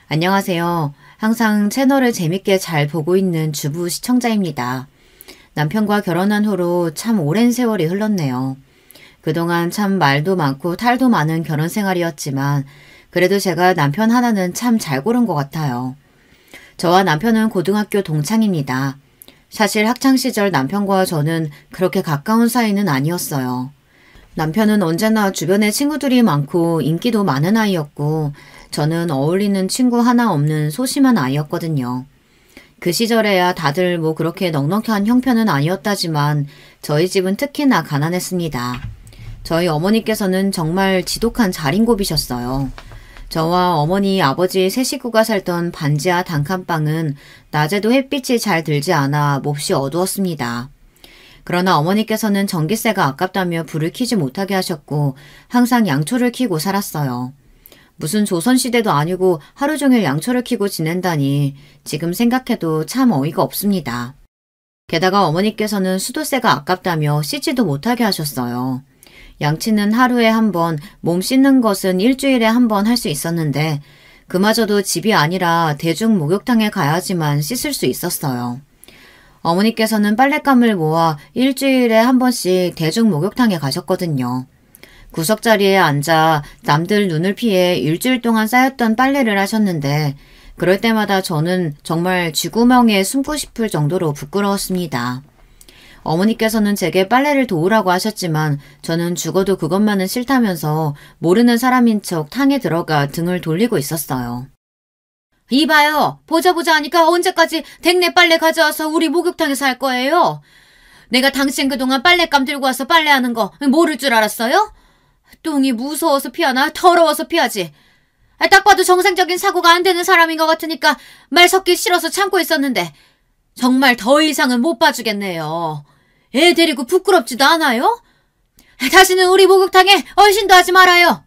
안녕하세요. 항상 채널을 재밌게 잘 보고 있는 주부 시청자입니다. 남편과 결혼한 후로 참 오랜 세월이 흘렀네요. 그동안 참 말도 많고 탈도 많은 결혼 생활이었지만 그래도 제가 남편 하나는 참 잘 고른 것 같아요. 저와 남편은 고등학교 동창입니다. 사실 학창시절 남편과 저는 그렇게 가까운 사이는 아니었어요. 남편은 언제나 주변에 친구들이 많고 인기도 많은 아이였고 저는 어울리는 친구 하나 없는 소심한 아이였거든요. 그 시절에야 다들 뭐 그렇게 넉넉한 형편은 아니었다지만 저희 집은 특히나 가난했습니다. 저희 어머니께서는 정말 지독한 자린고비셨어요. 저와 어머니, 아버지 세 식구가 살던 반지하 단칸방은 낮에도 햇빛이 잘 들지 않아 몹시 어두웠습니다. 그러나 어머니께서는 전기세가 아깝다며 불을 켜지 못하게 하셨고 항상 양초를 켜고 살았어요. 무슨 조선시대도 아니고 하루 종일 양초를 켜고 지낸다니 지금 생각해도 참 어이가 없습니다. 게다가 어머니께서는 수도세가 아깝다며 씻지도 못하게 하셨어요. 양치는 하루에 한 번, 몸 씻는 것은 일주일에 한 번 할 수 있었는데 그마저도 집이 아니라 대중 목욕탕에 가야지만 씻을 수 있었어요. 어머니께서는 빨랫감을 모아 일주일에 한 번씩 대중 목욕탕에 가셨거든요. 구석자리에 앉아 남들 눈을 피해 일주일 동안 쌓였던 빨래를 하셨는데 그럴 때마다 저는 정말 쥐구멍에 숨고 싶을 정도로 부끄러웠습니다. 어머니께서는 제게 빨래를 도우라고 하셨지만 저는 죽어도 그것만은 싫다면서 모르는 사람인 척 탕에 들어가 등을 돌리고 있었어요. 이봐요. 보자 하니까 언제까지 댁내 빨래 가져와서 우리 목욕탕에서 할 거예요? 내가 당신 그동안 빨랫감 들고 와서 빨래하는 거 모를 줄 알았어요? 똥이 무서워서 피하나 더러워서 피하지. 딱 봐도 정상적인 사고가 안 되는 사람인 것 같으니까 말 섞기 싫어서 참고 있었는데 정말 더 이상은 못 봐주겠네요. 애 데리고 부끄럽지도 않아요? 다시는 우리 목욕탕에 얼씬도 하지 말아요.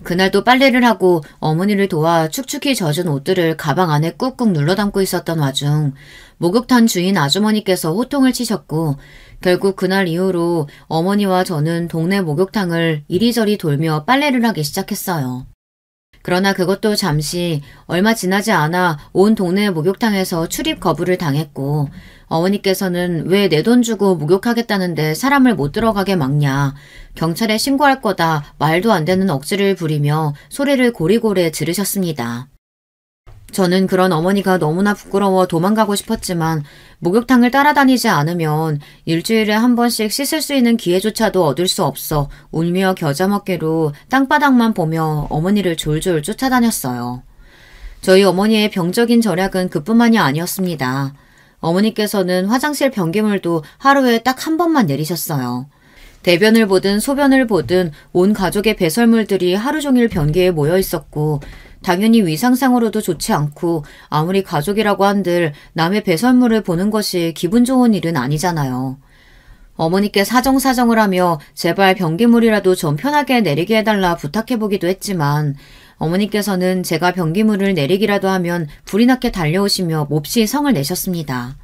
그날도 빨래를 하고 어머니를 도와 축축히 젖은 옷들을 가방 안에 꾹꾹 눌러 담고 있었던 와중 목욕탕 주인 아주머니께서 호통을 치셨고 결국 그날 이후로 어머니와 저는 동네 목욕탕을 이리저리 돌며 빨래를 하기 시작했어요. 그러나 그것도 잠시 얼마 지나지 않아 온 동네 목욕탕에서 출입 거부를 당했고 어머니께서는 왜 내 돈 주고 목욕하겠다는데 사람을 못 들어가게 막냐, 경찰에 신고할 거다 말도 안 되는 억지를 부리며 소리를 고리고래 지르셨습니다. 저는 그런 어머니가 너무나 부끄러워 도망가고 싶었지만 목욕탕을 따라다니지 않으면 일주일에 한 번씩 씻을 수 있는 기회조차도 얻을 수 없어 울며 겨자 먹기로 땅바닥만 보며 어머니를 졸졸 쫓아다녔어요. 저희 어머니의 병적인 절약은 그뿐만이 아니었습니다. 어머니께서는 화장실 변기물도 하루에 딱 한 번만 내리셨어요. 대변을 보든 소변을 보든 온 가족의 배설물들이 하루 종일 변기에 모여 있었고 당연히 위상상으로도 좋지 않고 아무리 가족이라고 한들 남의 배설물을 보는 것이 기분 좋은 일은 아니잖아요. 어머니께 사정사정을 하며 제발 변기물이라도 좀 편하게 내리게 해달라 부탁해보기도 했지만 어머니께서는 제가 변기물을 내리기라도 하면 불이 나게 달려오시며 몹시 성을 내셨습니다.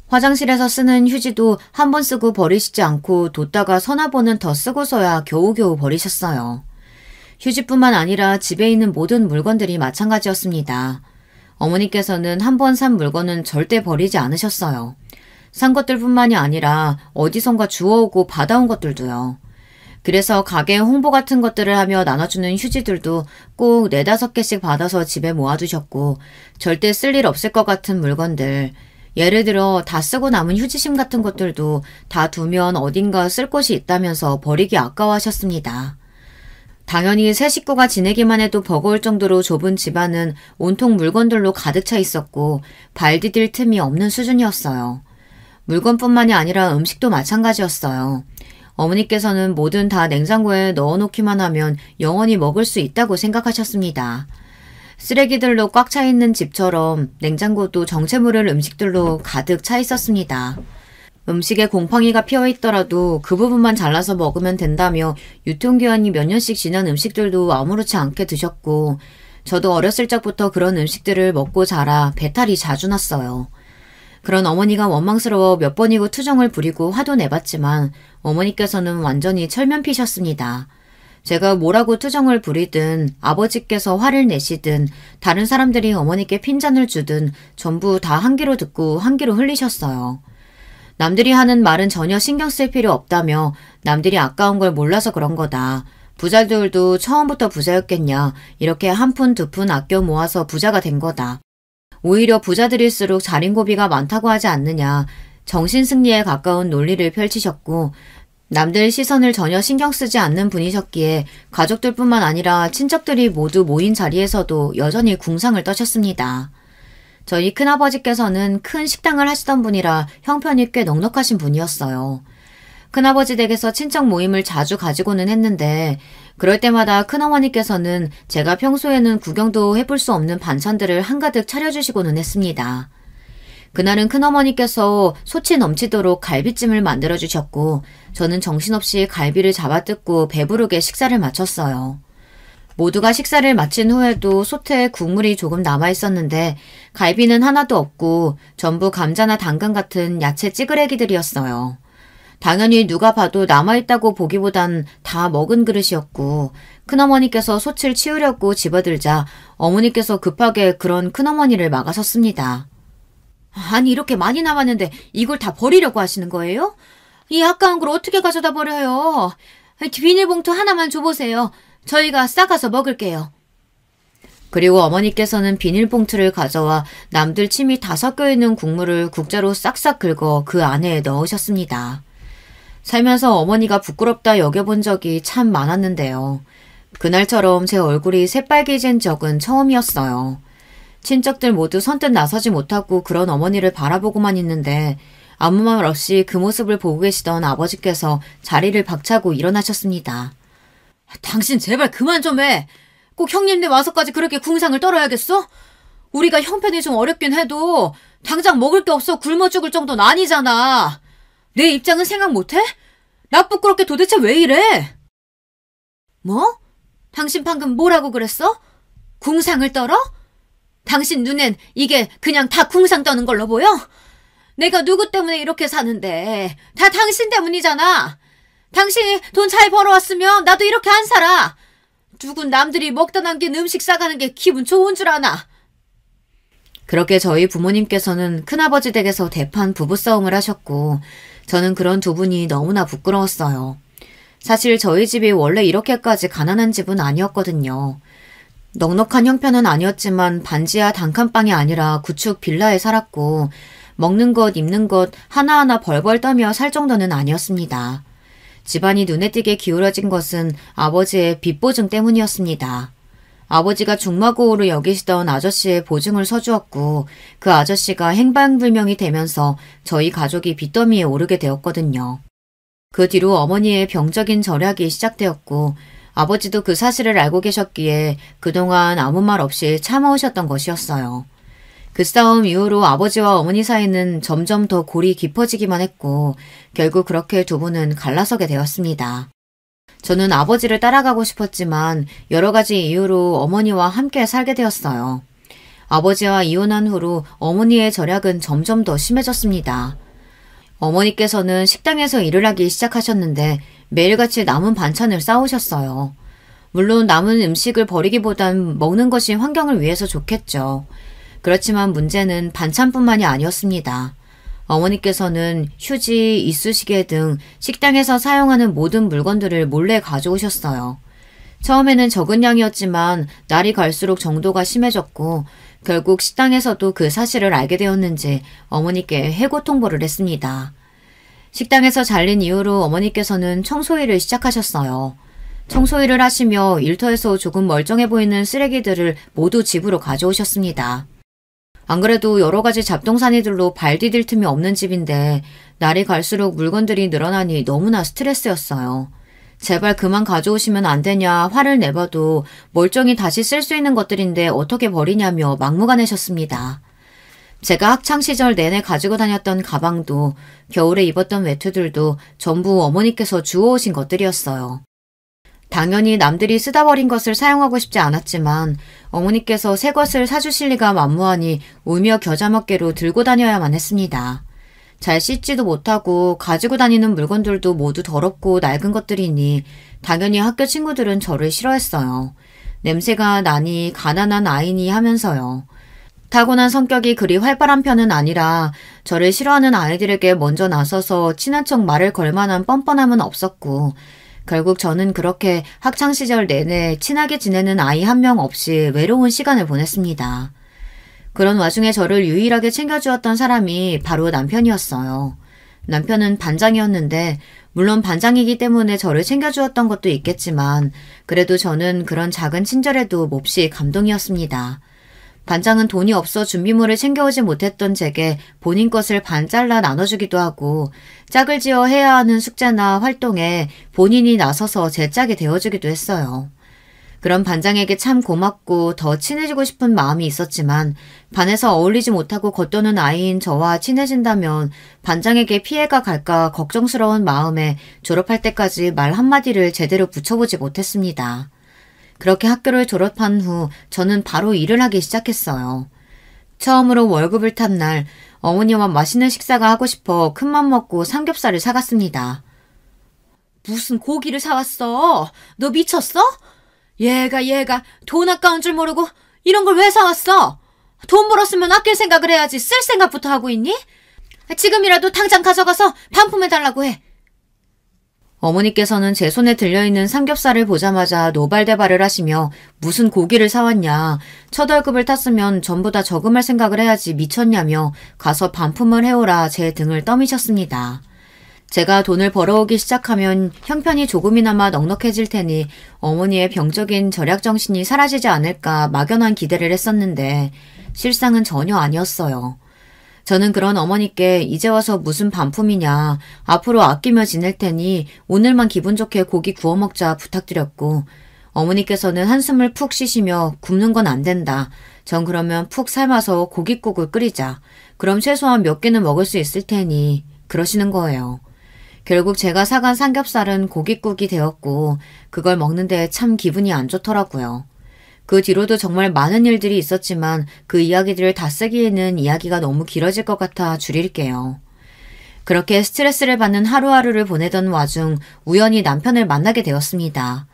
화장실에서 쓰는 휴지도 한 번 쓰고 버리시지 않고 뒀다가 서너 번은 더 쓰고서야 겨우겨우 버리셨어요. 휴지뿐만 아니라 집에 있는 모든 물건들이 마찬가지였습니다. 어머니께서는 한 번 산 물건은 절대 버리지 않으셨어요. 산 것들뿐만이 아니라 어디선가 주워오고 받아온 것들도요. 그래서 가게 홍보 같은 것들을 하며 나눠주는 휴지들도 꼭 4-5개씩 받아서 집에 모아두셨고 절대 쓸 일 없을 것 같은 물건들, 예를 들어 다 쓰고 남은 휴지심 같은 것들도 다 두면 어딘가 쓸 곳이 있다면서 버리기 아까워하셨습니다. 당연히 세 식구가 지내기만 해도 버거울 정도로 좁은 집안은 온통 물건들로 가득 차 있었고 발 디딜 틈이 없는 수준이었어요. 물건뿐만이 아니라 음식도 마찬가지였어요. 어머니께서는 뭐든 다 냉장고에 넣어놓기만 하면 영원히 먹을 수 있다고 생각하셨습니다. 쓰레기들로 꽉 차 있는 집처럼 냉장고도 정체 모를 음식들로 가득 차 있었습니다. 음식에 곰팡이가 피어있더라도 그 부분만 잘라서 먹으면 된다며 유통기한이 몇 년씩 지난 음식들도 아무렇지 않게 드셨고 저도 어렸을 적부터 그런 음식들을 먹고 자라 배탈이 자주 났어요. 그런 어머니가 원망스러워 몇 번이고 투정을 부리고 화도 내봤지만 어머니께서는 완전히 철면피셨습니다. 제가 뭐라고 투정을 부리든 아버지께서 화를 내시든 다른 사람들이 어머니께 핀잔을 주든 전부 다 한 귀로 듣고 한 귀로 흘리셨어요. 남들이 하는 말은 전혀 신경 쓸 필요 없다며 남들이 아까운 걸 몰라서 그런 거다. 부자들도 처음부터 부자였겠냐. 이렇게 한 푼 두 푼 아껴 모아서 부자가 된 거다. 오히려 부자들일수록 자린고비가 많다고 하지 않느냐. 정신승리에 가까운 논리를 펼치셨고 남들 시선을 전혀 신경 쓰지 않는 분이셨기에 가족들뿐만 아니라 친척들이 모두 모인 자리에서도 여전히 궁상을 떠셨습니다. 저희 큰아버지께서는 큰 식당을 하시던 분이라 형편이 꽤 넉넉하신 분이었어요. 큰아버지 댁에서 친척 모임을 자주 가지고는 했는데 그럴 때마다 큰어머니께서는 제가 평소에는 구경도 해볼 수 없는 반찬들을 한가득 차려주시고는 했습니다. 그날은 큰어머니께서 소치 넘치도록 갈비찜을 만들어주셨고 저는 정신없이 갈비를 잡아뜯고 배부르게 식사를 마쳤어요. 모두가 식사를 마친 후에도 솥에 국물이 조금 남아있었는데 갈비는 하나도 없고 전부 감자나 당근 같은 야채 찌그레기들이었어요. 당연히 누가 봐도 남아있다고 보기보단 다 먹은 그릇이었고 큰어머니께서 솥을 치우려고 집어들자 어머니께서 급하게 그런 큰어머니를 막아섰습니다. 아니 이렇게 많이 남았는데 이걸 다 버리려고 하시는 거예요? 이 아까운 걸 어떻게 가져다 버려요? 비닐봉투 하나만 줘보세요. 저희가 싸가서 먹을게요. 그리고 어머니께서는 비닐봉투를 가져와 남들 침이 다 섞여있는 국물을 국자로 싹싹 긁어 그 안에 넣으셨습니다. 살면서 어머니가 부끄럽다 여겨본 적이 참 많았는데요. 그날처럼 제 얼굴이 새빨개진 적은 처음이었어요. 친척들 모두 선뜻 나서지 못하고 그런 어머니를 바라보고만 있는데 아무 말 없이 그 모습을 보고 계시던 아버지께서 자리를 박차고 일어나셨습니다. 당신 제발 그만 좀 해. 꼭 형님네 와서까지 그렇게 궁상을 떨어야겠어? 우리가 형편이 좀 어렵긴 해도 당장 먹을 게 없어 굶어 죽을 정도는 아니잖아. 내 입장은 생각 못해? 나 부끄럽게 도대체 왜 이래? 뭐? 당신 방금 뭐라고 그랬어? 궁상을 떨어? 당신 눈엔 이게 그냥 다 궁상 떠는 걸로 보여? 내가 누구 때문에 이렇게 사는데 다 당신 때문이잖아. 당신이 돈 잘 벌어왔으면 나도 이렇게 안 살아. 누군 남들이 먹다 남긴 음식 싸가는 게 기분 좋은 줄 아나. 그렇게 저희 부모님께서는 큰아버지 댁에서 대판 부부싸움을 하셨고 저는 그런 두 분이 너무나 부끄러웠어요. 사실 저희 집이 원래 이렇게까지 가난한 집은 아니었거든요. 넉넉한 형편은 아니었지만 반지하 단칸방이 아니라 구축 빌라에 살았고 먹는 것 입는 것 하나하나 벌벌 떠며 살 정도는 아니었습니다. 집안이 눈에 띄게 기울어진 것은 아버지의 빚 보증 때문이었습니다. 아버지가 중마고우로 여기시던 아저씨의 보증을 서주었고 그 아저씨가 행방불명이 되면서 저희 가족이 빚더미에 오르게 되었거든요. 그 뒤로 어머니의 병적인 절약이 시작되었고 아버지도 그 사실을 알고 계셨기에 그동안 아무 말 없이 참아오셨던 것이었어요. 그 싸움 이후로 아버지와 어머니 사이는 점점 더 골이 깊어지기만 했고 결국 그렇게 두 분은 갈라서게 되었습니다. 저는 아버지를 따라가고 싶었지만 여러 가지 이유로 어머니와 함께 살게 되었어요. 아버지와 이혼한 후로 어머니의 절약은 점점 더 심해졌습니다. 어머니께서는 식당에서 일을 하기 시작하셨는데 매일같이 남은 반찬을 싸오셨어요. 물론 남은 음식을 버리기보단 먹는 것이 환경을 위해서 좋겠죠. 그렇지만 문제는 반찬뿐만이 아니었습니다. 어머니께서는 휴지, 이쑤시개 등 식당에서 사용하는 모든 물건들을 몰래 가져오셨어요. 처음에는 적은 양이었지만 날이 갈수록 정도가 심해졌고 결국 식당에서도 그 사실을 알게 되었는지 어머니께 해고 통보를 했습니다. 식당에서 잘린 이후로 어머니께서는 청소일을 시작하셨어요. 청소일을 하시며 일터에서 조금 멀쩡해 보이는 쓰레기들을 모두 집으로 가져오셨습니다. 안 그래도 여러 가지 잡동사니들로 발 디딜 틈이 없는 집인데 날이 갈수록 물건들이 늘어나니 너무나 스트레스였어요. 제발 그만 가져오시면 안 되냐 화를 내봐도 멀쩡히 다시 쓸 수 있는 것들인데 어떻게 버리냐며 막무가내셨습니다. 제가 학창시절 내내 가지고 다녔던 가방도 겨울에 입었던 외투들도 전부 어머니께서 주워오신 것들이었어요. 당연히 남들이 쓰다 버린 것을 사용하고 싶지 않았지만 어머니께서 새 것을 사주실 리가 만무하니 울며 겨자먹기로 들고 다녀야만 했습니다. 잘 씻지도 못하고 가지고 다니는 물건들도 모두 더럽고 낡은 것들이니 당연히 학교 친구들은 저를 싫어했어요. 냄새가 나니 가난한 아이니 하면서요. 타고난 성격이 그리 활발한 편은 아니라 저를 싫어하는 아이들에게 먼저 나서서 친한 척 말을 걸 만한 뻔뻔함은 없었고 결국 저는 그렇게 학창시절 내내 친하게 지내는 아이 한 명 없이 외로운 시간을 보냈습니다. 그런 와중에 저를 유일하게 챙겨주었던 사람이 바로 남편이었어요. 남편은 반장이었는데 물론 반장이기 때문에 저를 챙겨주었던 것도 있겠지만 그래도 저는 그런 작은 친절에도 몹시 감동이었습니다. 반장은 돈이 없어 준비물을 챙겨오지 못했던 제게 본인 것을 반 잘라 나눠주기도 하고 짝을 지어 해야 하는 숙제나 활동에 본인이 나서서 제 짝이 되어주기도 했어요. 그런 반장에게 참 고맙고 더 친해지고 싶은 마음이 있었지만 반에서 어울리지 못하고 겉도는 아이인 저와 친해진다면 반장에게 피해가 갈까 걱정스러운 마음에 졸업할 때까지 말 한마디를 제대로 붙여보지 못했습니다. 그렇게 학교를 졸업한 후 저는 바로 일을 하기 시작했어요. 처음으로 월급을 탄 날 어머니와 맛있는 식사가 하고 싶어 큰맘 먹고 삼겹살을 사갔습니다. 무슨 고기를 사왔어? 너 미쳤어? 얘가 돈 아까운 줄 모르고 이런 걸 왜 사왔어? 돈 벌었으면 아낄 생각을 해야지 쓸 생각부터 하고 있니? 지금이라도 당장 가져가서 반품해달라고 해. 어머니께서는 제 손에 들려있는 삼겹살을 보자마자 노발대발을 하시며 무슨 고기를 사왔냐, 첫 월급을 탔으면 전부 다 저금할 생각을 해야지 미쳤냐며 가서 반품을 해오라 제 등을 떠미셨습니다. 제가 돈을 벌어오기 시작하면 형편이 조금이나마 넉넉해질 테니 어머니의 병적인 절약정신이 사라지지 않을까 막연한 기대를 했었는데 실상은 전혀 아니었어요. 저는 그런 어머니께 이제 와서 무슨 반품이냐, 앞으로 아끼며 지낼 테니 오늘만 기분 좋게 고기 구워 먹자 부탁드렸고 어머니께서는 한숨을 푹 쉬시며 굽는 건 안 된다. 전 그러면 푹 삶아서 고깃국을 끓이자. 그럼 최소한 몇 개는 먹을 수 있을 테니 그러시는 거예요. 결국 제가 사간 삼겹살은 고깃국이 되었고 그걸 먹는데 참 기분이 안 좋더라고요. 그 뒤로도 정말 많은 일들이 있었지만 그 이야기들을 다 쓰기에는 이야기가 너무 길어질 것 같아 줄일게요. 그렇게 스트레스를 받는 하루하루를 보내던 와중 우연히 남편을 만나게 되었습니다.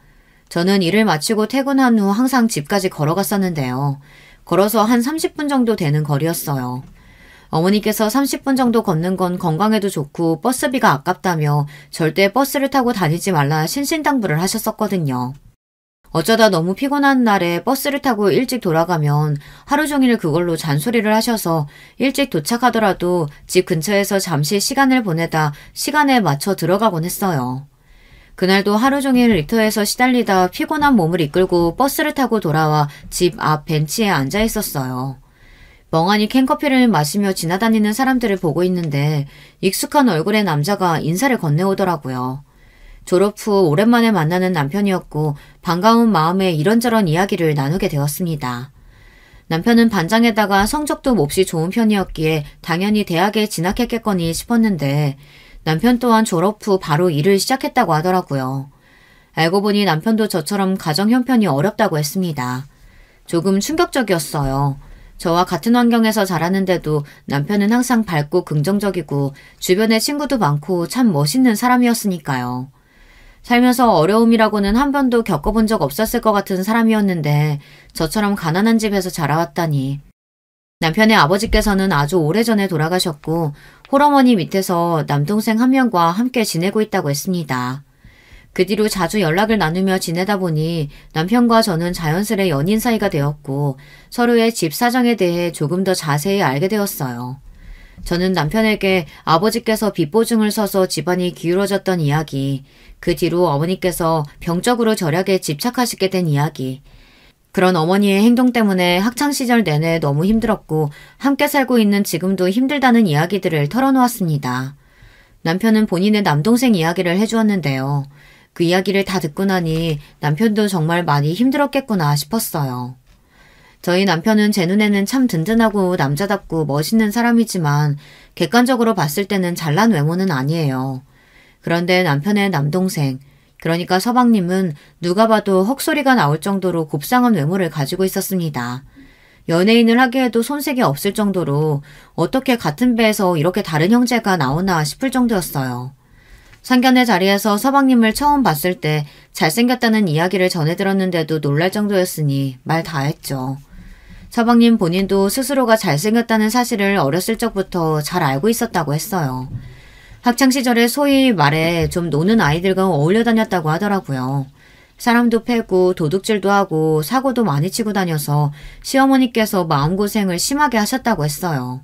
저는 일을 마치고 퇴근한 후 항상 집까지 걸어갔었는데요. 걸어서 한 30분 정도 되는 거리였어요. 어머니께서 30분 정도 걷는 건 건강에도 좋고 버스비가 아깝다며 절대 버스를 타고 다니지 말라 신신당부를 하셨었거든요. 어쩌다 너무 피곤한 날에 버스를 타고 일찍 돌아가면 하루 종일 그걸로 잔소리를 하셔서 일찍 도착하더라도 집 근처에서 잠시 시간을 보내다 시간에 맞춰 들어가곤 했어요. 그날도 하루 종일 리터에서 시달리다 피곤한 몸을 이끌고 버스를 타고 돌아와 집 앞 벤치에 앉아 있었어요. 멍하니 캔커피를 마시며 지나다니는 사람들을 보고 있는데 익숙한 얼굴의 남자가 인사를 건네오더라고요. 졸업 후 오랜만에 만나는 남편이었고 반가운 마음에 이런저런 이야기를 나누게 되었습니다. 남편은 반장에다가 성적도 몹시 좋은 편이었기에 당연히 대학에 진학했겠거니 싶었는데 남편 또한 졸업 후 바로 일을 시작했다고 하더라고요. 알고 보니 남편도 저처럼 가정 형편이 어렵다고 했습니다. 조금 충격적이었어요. 저와 같은 환경에서 자라는데도 남편은 항상 밝고 긍정적이고 주변에 친구도 많고 참 멋있는 사람이었으니까요. 살면서 어려움이라고는 한 번도 겪어본 적 없었을 것 같은 사람이었는데 저처럼 가난한 집에서 자라왔다니. 남편의 아버지께서는 아주 오래전에 돌아가셨고 홀어머니 밑에서 남동생 한 명과 함께 지내고 있다고 했습니다. 그 뒤로 자주 연락을 나누며 지내다 보니 남편과 저는 자연스레 연인 사이가 되었고 서로의 집 사정에 대해 조금 더 자세히 알게 되었어요. 저는 남편에게 아버지께서 빚보증을 서서 집안이 기울어졌던 이야기, 그 뒤로 어머니께서 병적으로 절약에 집착하시게 된 이야기, 그런 어머니의 행동 때문에 학창시절 내내 너무 힘들었고 함께 살고 있는 지금도 힘들다는 이야기들을 털어놓았습니다. 남편은 본인의 남동생 이야기를 해주었는데요. 그 이야기를 다 듣고 나니 남편도 정말 많이 힘들었겠구나 싶었어요. 저희 남편은 제 눈에는 참 든든하고 남자답고 멋있는 사람이지만 객관적으로 봤을 때는 잘난 외모는 아니에요. 그런데 남편의 남동생, 그러니까 서방님은 누가 봐도 헉소리가 나올 정도로 곱상한 외모를 가지고 있었습니다. 연예인을 하기에도 손색이 없을 정도로 어떻게 같은 배에서 이렇게 다른 형제가 나오나 싶을 정도였어요. 상견례 자리에서 서방님을 처음 봤을 때 잘생겼다는 이야기를 전해 들었는데도 놀랄 정도였으니 말 다 했죠. 서방님 본인도 스스로가 잘생겼다는 사실을 어렸을 적부터 잘 알고 있었다고 했어요. 학창시절에 소위 말해 좀 노는 아이들과 어울려 다녔다고 하더라고요. 사람도 패고 도둑질도 하고 사고도 많이 치고 다녀서 시어머니께서 마음고생을 심하게 하셨다고 했어요.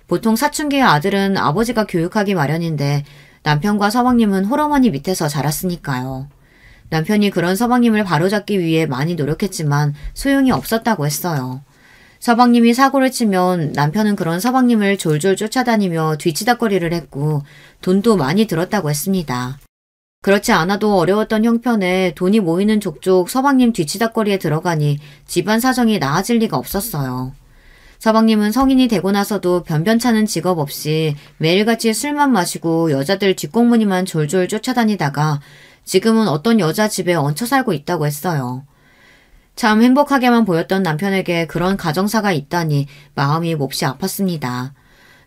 보통 사춘기의 아들은 아버지가 교육하기 마련인데 남편과 서방님은 홀어머니 밑에서 자랐으니까요. 남편이 그런 서방님을 바로잡기 위해 많이 노력했지만 소용이 없었다고 했어요. 서방님이 사고를 치면 남편은 그런 서방님을 졸졸 쫓아다니며 뒤치다꺼리를 했고 돈도 많이 들었다고 했습니다. 그렇지 않아도 어려웠던 형편에 돈이 모이는 족족 서방님 뒤치다꺼리에 들어가니 집안 사정이 나아질 리가 없었어요. 서방님은 성인이 되고 나서도 변변찮은 직업 없이 매일같이 술만 마시고 여자들 뒷공무니만 졸졸 쫓아다니다가 지금은 어떤 여자 집에 얹혀 살고 있다고 했어요. 참 행복하게만 보였던 남편에게 그런 가정사가 있다니 마음이 몹시 아팠습니다.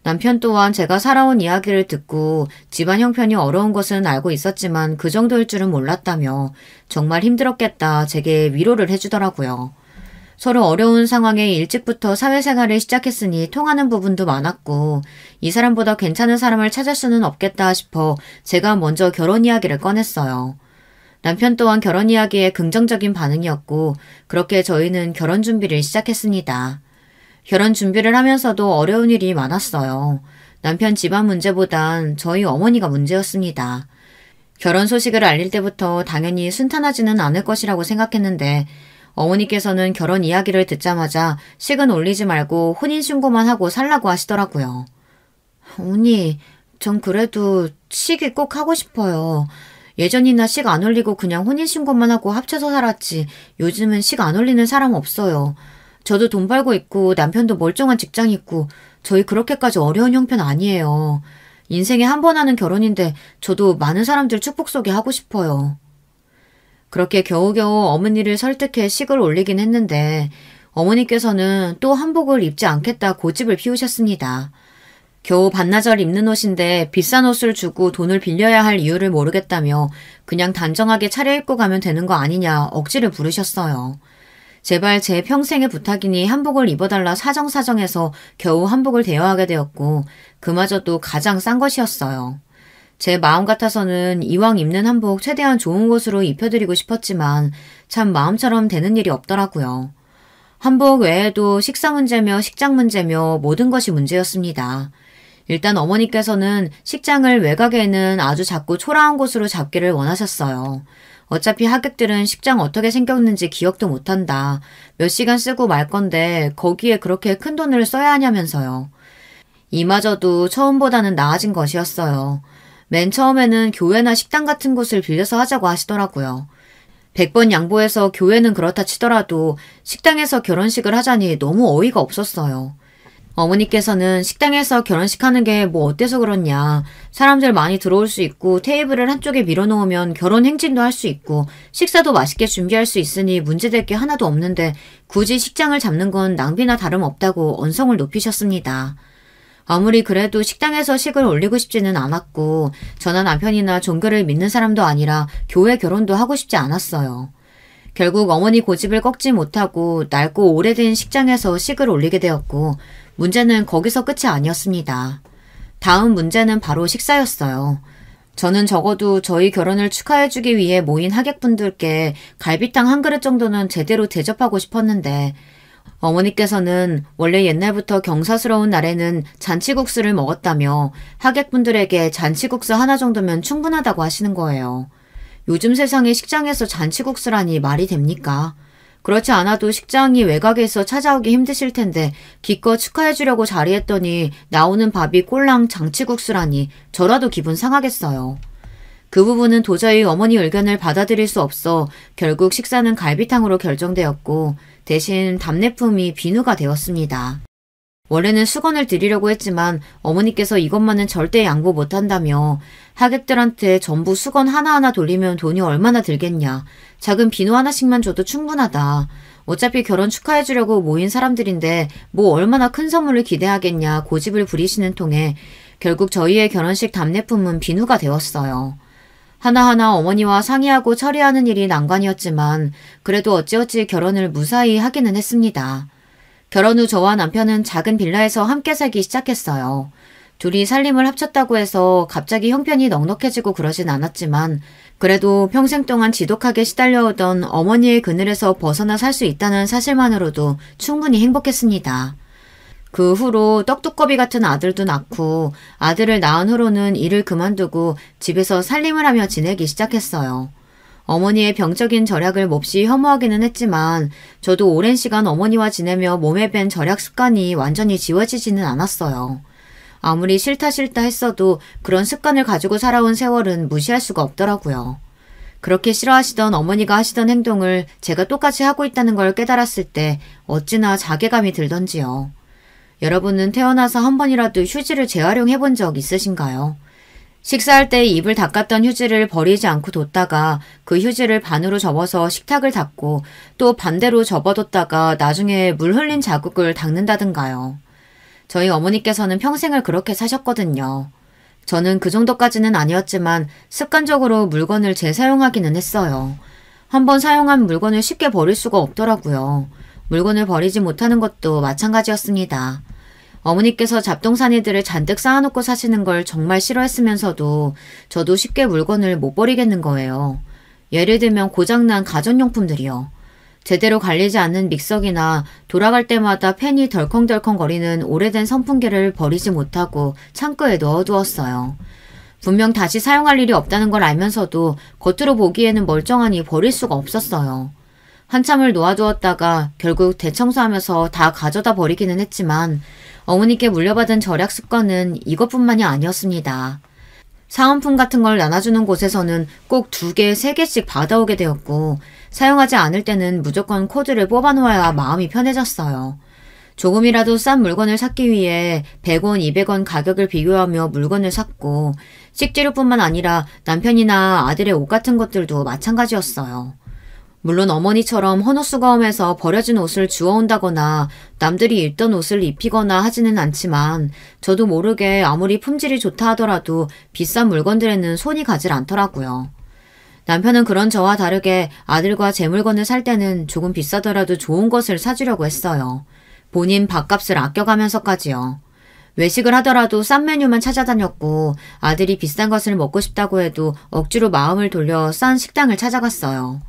남편 또한 제가 살아온 이야기를 듣고 집안 형편이 어려운 것은 알고 있었지만 그 정도일 줄은 몰랐다며 정말 힘들었겠다 제게 위로를 해주더라고요. 서로 어려운 상황에 일찍부터 사회생활을 시작했으니 통하는 부분도 많았고 이 사람보다 괜찮은 사람을 찾을 수는 없겠다 싶어 제가 먼저 결혼 이야기를 꺼냈어요. 남편 또한 결혼 이야기에 긍정적인 반응이었고 그렇게 저희는 결혼 준비를 시작했습니다. 결혼 준비를 하면서도 어려운 일이 많았어요. 남편 집안 문제보단 저희 어머니가 문제였습니다. 결혼 소식을 알릴 때부터 당연히 순탄하지는 않을 것이라고 생각했는데 어머니께서는 결혼 이야기를 듣자마자 식은 올리지 말고 혼인신고만 하고 살라고 하시더라고요. 어머니, 전 그래도 식이 꼭 하고 싶어요. 예전이나 식 안 올리고 그냥 혼인신고만 하고 합쳐서 살았지 요즘은 식 안 올리는 사람 없어요. 저도 돈 벌고 있고 남편도 멀쩡한 직장 있고 저희 그렇게까지 어려운 형편 아니에요. 인생에 한 번 하는 결혼인데 저도 많은 사람들 축복 속에 하고 싶어요. 그렇게 겨우겨우 어머니를 설득해 식을 올리긴 했는데 어머니께서는 또 한복을 입지 않겠다 고집을 피우셨습니다. 겨우 반나절 입는 옷인데 비싼 옷을 주고 돈을 빌려야 할 이유를 모르겠다며 그냥 단정하게 차려입고 가면 되는 거 아니냐 억지를 부르셨어요. 제발 제 평생의 부탁이니 한복을 입어달라 사정사정해서 겨우 한복을 대여하게 되었고 그마저도 가장 싼 것이었어요. 제 마음 같아서는 이왕 입는 한복 최대한 좋은 곳으로 입혀드리고 싶었지만 참 마음처럼 되는 일이 없더라고요. 한복 외에도 식사 문제며 식장 문제며 모든 것이 문제였습니다. 일단 어머니께서는 식장을 외곽에는 아주 작고 초라한 곳으로 잡기를 원하셨어요. 어차피 하객들은 식장 어떻게 생겼는지 기억도 못한다. 몇 시간 쓰고 말 건데 거기에 그렇게 큰 돈을 써야 하냐면서요. 이마저도 처음보다는 나아진 것이었어요. 맨 처음에는 교회나 식당 같은 곳을 빌려서 하자고 하시더라고요. 100번 양보해서 교회는 그렇다 치더라도 식당에서 결혼식을 하자니 너무 어이가 없었어요. 어머니께서는 식당에서 결혼식 하는 게 뭐 어때서 그렇냐. 사람들 많이 들어올 수 있고 테이블을 한쪽에 밀어놓으면 결혼 행진도 할 수 있고 식사도 맛있게 준비할 수 있으니 문제될 게 하나도 없는데 굳이 식장을 잡는 건 낭비나 다름없다고 언성을 높이셨습니다. 아무리 그래도 식당에서 식을 올리고 싶지는 않았고 저나 남편이나 종교를 믿는 사람도 아니라 교회 결혼도 하고 싶지 않았어요. 결국 어머니 고집을 꺾지 못하고 낡고 오래된 식장에서 식을 올리게 되었고 문제는 거기서 끝이 아니었습니다. 다음 문제는 바로 식사였어요. 저는 적어도 저희 결혼을 축하해주기 위해 모인 하객분들께 갈비탕 한 그릇 정도는 제대로 대접하고 싶었는데 어머니께서는 원래 옛날부터 경사스러운 날에는 잔치국수를 먹었다며 하객분들에게 잔치국수 하나 정도면 충분하다고 하시는 거예요. 요즘 세상에 식장에서 잔치국수라니 말이 됩니까? 그렇지 않아도 식장이 외곽에서 찾아오기 힘드실 텐데 기껏 축하해주려고 자리했더니 나오는 밥이 꼴랑 잔치국수라니 저라도 기분 상하겠어요. 그 부분은 도저히 어머니 의견을 받아들일 수 없어 결국 식사는 갈비탕으로 결정되었고 대신 답례품이 비누가 되었습니다. 원래는 수건을 드리려고 했지만 어머니께서 이것만은 절대 양보 못한다며 하객들한테 전부 수건 하나하나 돌리면 돈이 얼마나 들겠냐. 작은 비누 하나씩만 줘도 충분하다. 어차피 결혼 축하해주려고 모인 사람들인데 뭐 얼마나 큰 선물을 기대하겠냐 고집을 부리시는 통에 결국 저희의 결혼식 답례품은 비누가 되었어요. 하나하나 어머니와 상의하고 처리하는 일이 난관이었지만 그래도 어찌어찌 결혼을 무사히 하기는 했습니다. 결혼 후 저와 남편은 작은 빌라에서 함께 살기 시작했어요. 둘이 살림을 합쳤다고 해서 갑자기 형편이 넉넉해지고 그러진 않았지만 그래도 평생 동안 지독하게 시달려오던 어머니의 그늘에서 벗어나 살 수 있다는 사실만으로도 충분히 행복했습니다. 그 후로 떡두꺼비 같은 아들도 낳고 아들을 낳은 후로는 일을 그만두고 집에서 살림을 하며 지내기 시작했어요. 어머니의 병적인 절약을 몹시 혐오하기는 했지만 저도 오랜 시간 어머니와 지내며 몸에 밴 절약 습관이 완전히 지워지지는 않았어요. 아무리 싫다 했어도 그런 습관을 가지고 살아온 세월은 무시할 수가 없더라고요. 그렇게 싫어하시던 어머니가 하시던 행동을 제가 똑같이 하고 있다는 걸 깨달았을 때 어찌나 자괴감이 들던지요. 여러분은 태어나서 한 번이라도 휴지를 재활용해 본 적 있으신가요? 식사할 때 입을 닦았던 휴지를 버리지 않고 뒀다가 그 휴지를 반으로 접어서 식탁을 닦고 또 반대로 접어뒀다가 나중에 물 흘린 자국을 닦는다든가요. 저희 어머니께서는 평생을 그렇게 사셨거든요. 저는 그 정도까지는 아니었지만 습관적으로 물건을 재사용하기는 했어요. 한번 사용한 물건을 쉽게 버릴 수가 없더라고요. 물건을 버리지 못하는 것도 마찬가지였습니다. 어머니께서 잡동사니들을 잔뜩 쌓아놓고 사시는 걸 정말 싫어했으면서도 저도 쉽게 물건을 못 버리겠는 거예요. 예를 들면 고장난 가전용품들이요. 제대로 갈리지 않는 믹서기나 돌아갈 때마다 팬이 덜컹덜컹 거리는 오래된 선풍기를 버리지 못하고 창고에 넣어두었어요. 분명 다시 사용할 일이 없다는 걸 알면서도 겉으로 보기에는 멀쩡하니 버릴 수가 없었어요. 한참을 놓아두었다가 결국 대청소하면서 다 가져다 버리기는 했지만 어머니께 물려받은 절약 습관은 이것뿐만이 아니었습니다. 사은품 같은 걸 나눠주는 곳에서는 꼭 2개, 3개씩 받아오게 되었고 사용하지 않을 때는 무조건 코드를 뽑아놓아야 마음이 편해졌어요. 조금이라도 싼 물건을 샀기 위해 100원, 200원 가격을 비교하며 물건을 샀고 식재료뿐만 아니라 남편이나 아들의 옷 같은 것들도 마찬가지였어요. 물론 어머니처럼 헌옷수거함에서 버려진 옷을 주워온다거나 남들이 입던 옷을 입히거나 하지는 않지만 저도 모르게 아무리 품질이 좋다 하더라도 비싼 물건들에는 손이 가질 않더라고요. 남편은 그런 저와 다르게 아들과 제 물건을 살 때는 조금 비싸더라도 좋은 것을 사주려고 했어요. 본인 밥값을 아껴가면서까지요. 외식을 하더라도 싼 메뉴만 찾아다녔고 아들이 비싼 것을 먹고 싶다고 해도 억지로 마음을 돌려 싼 식당을 찾아갔어요.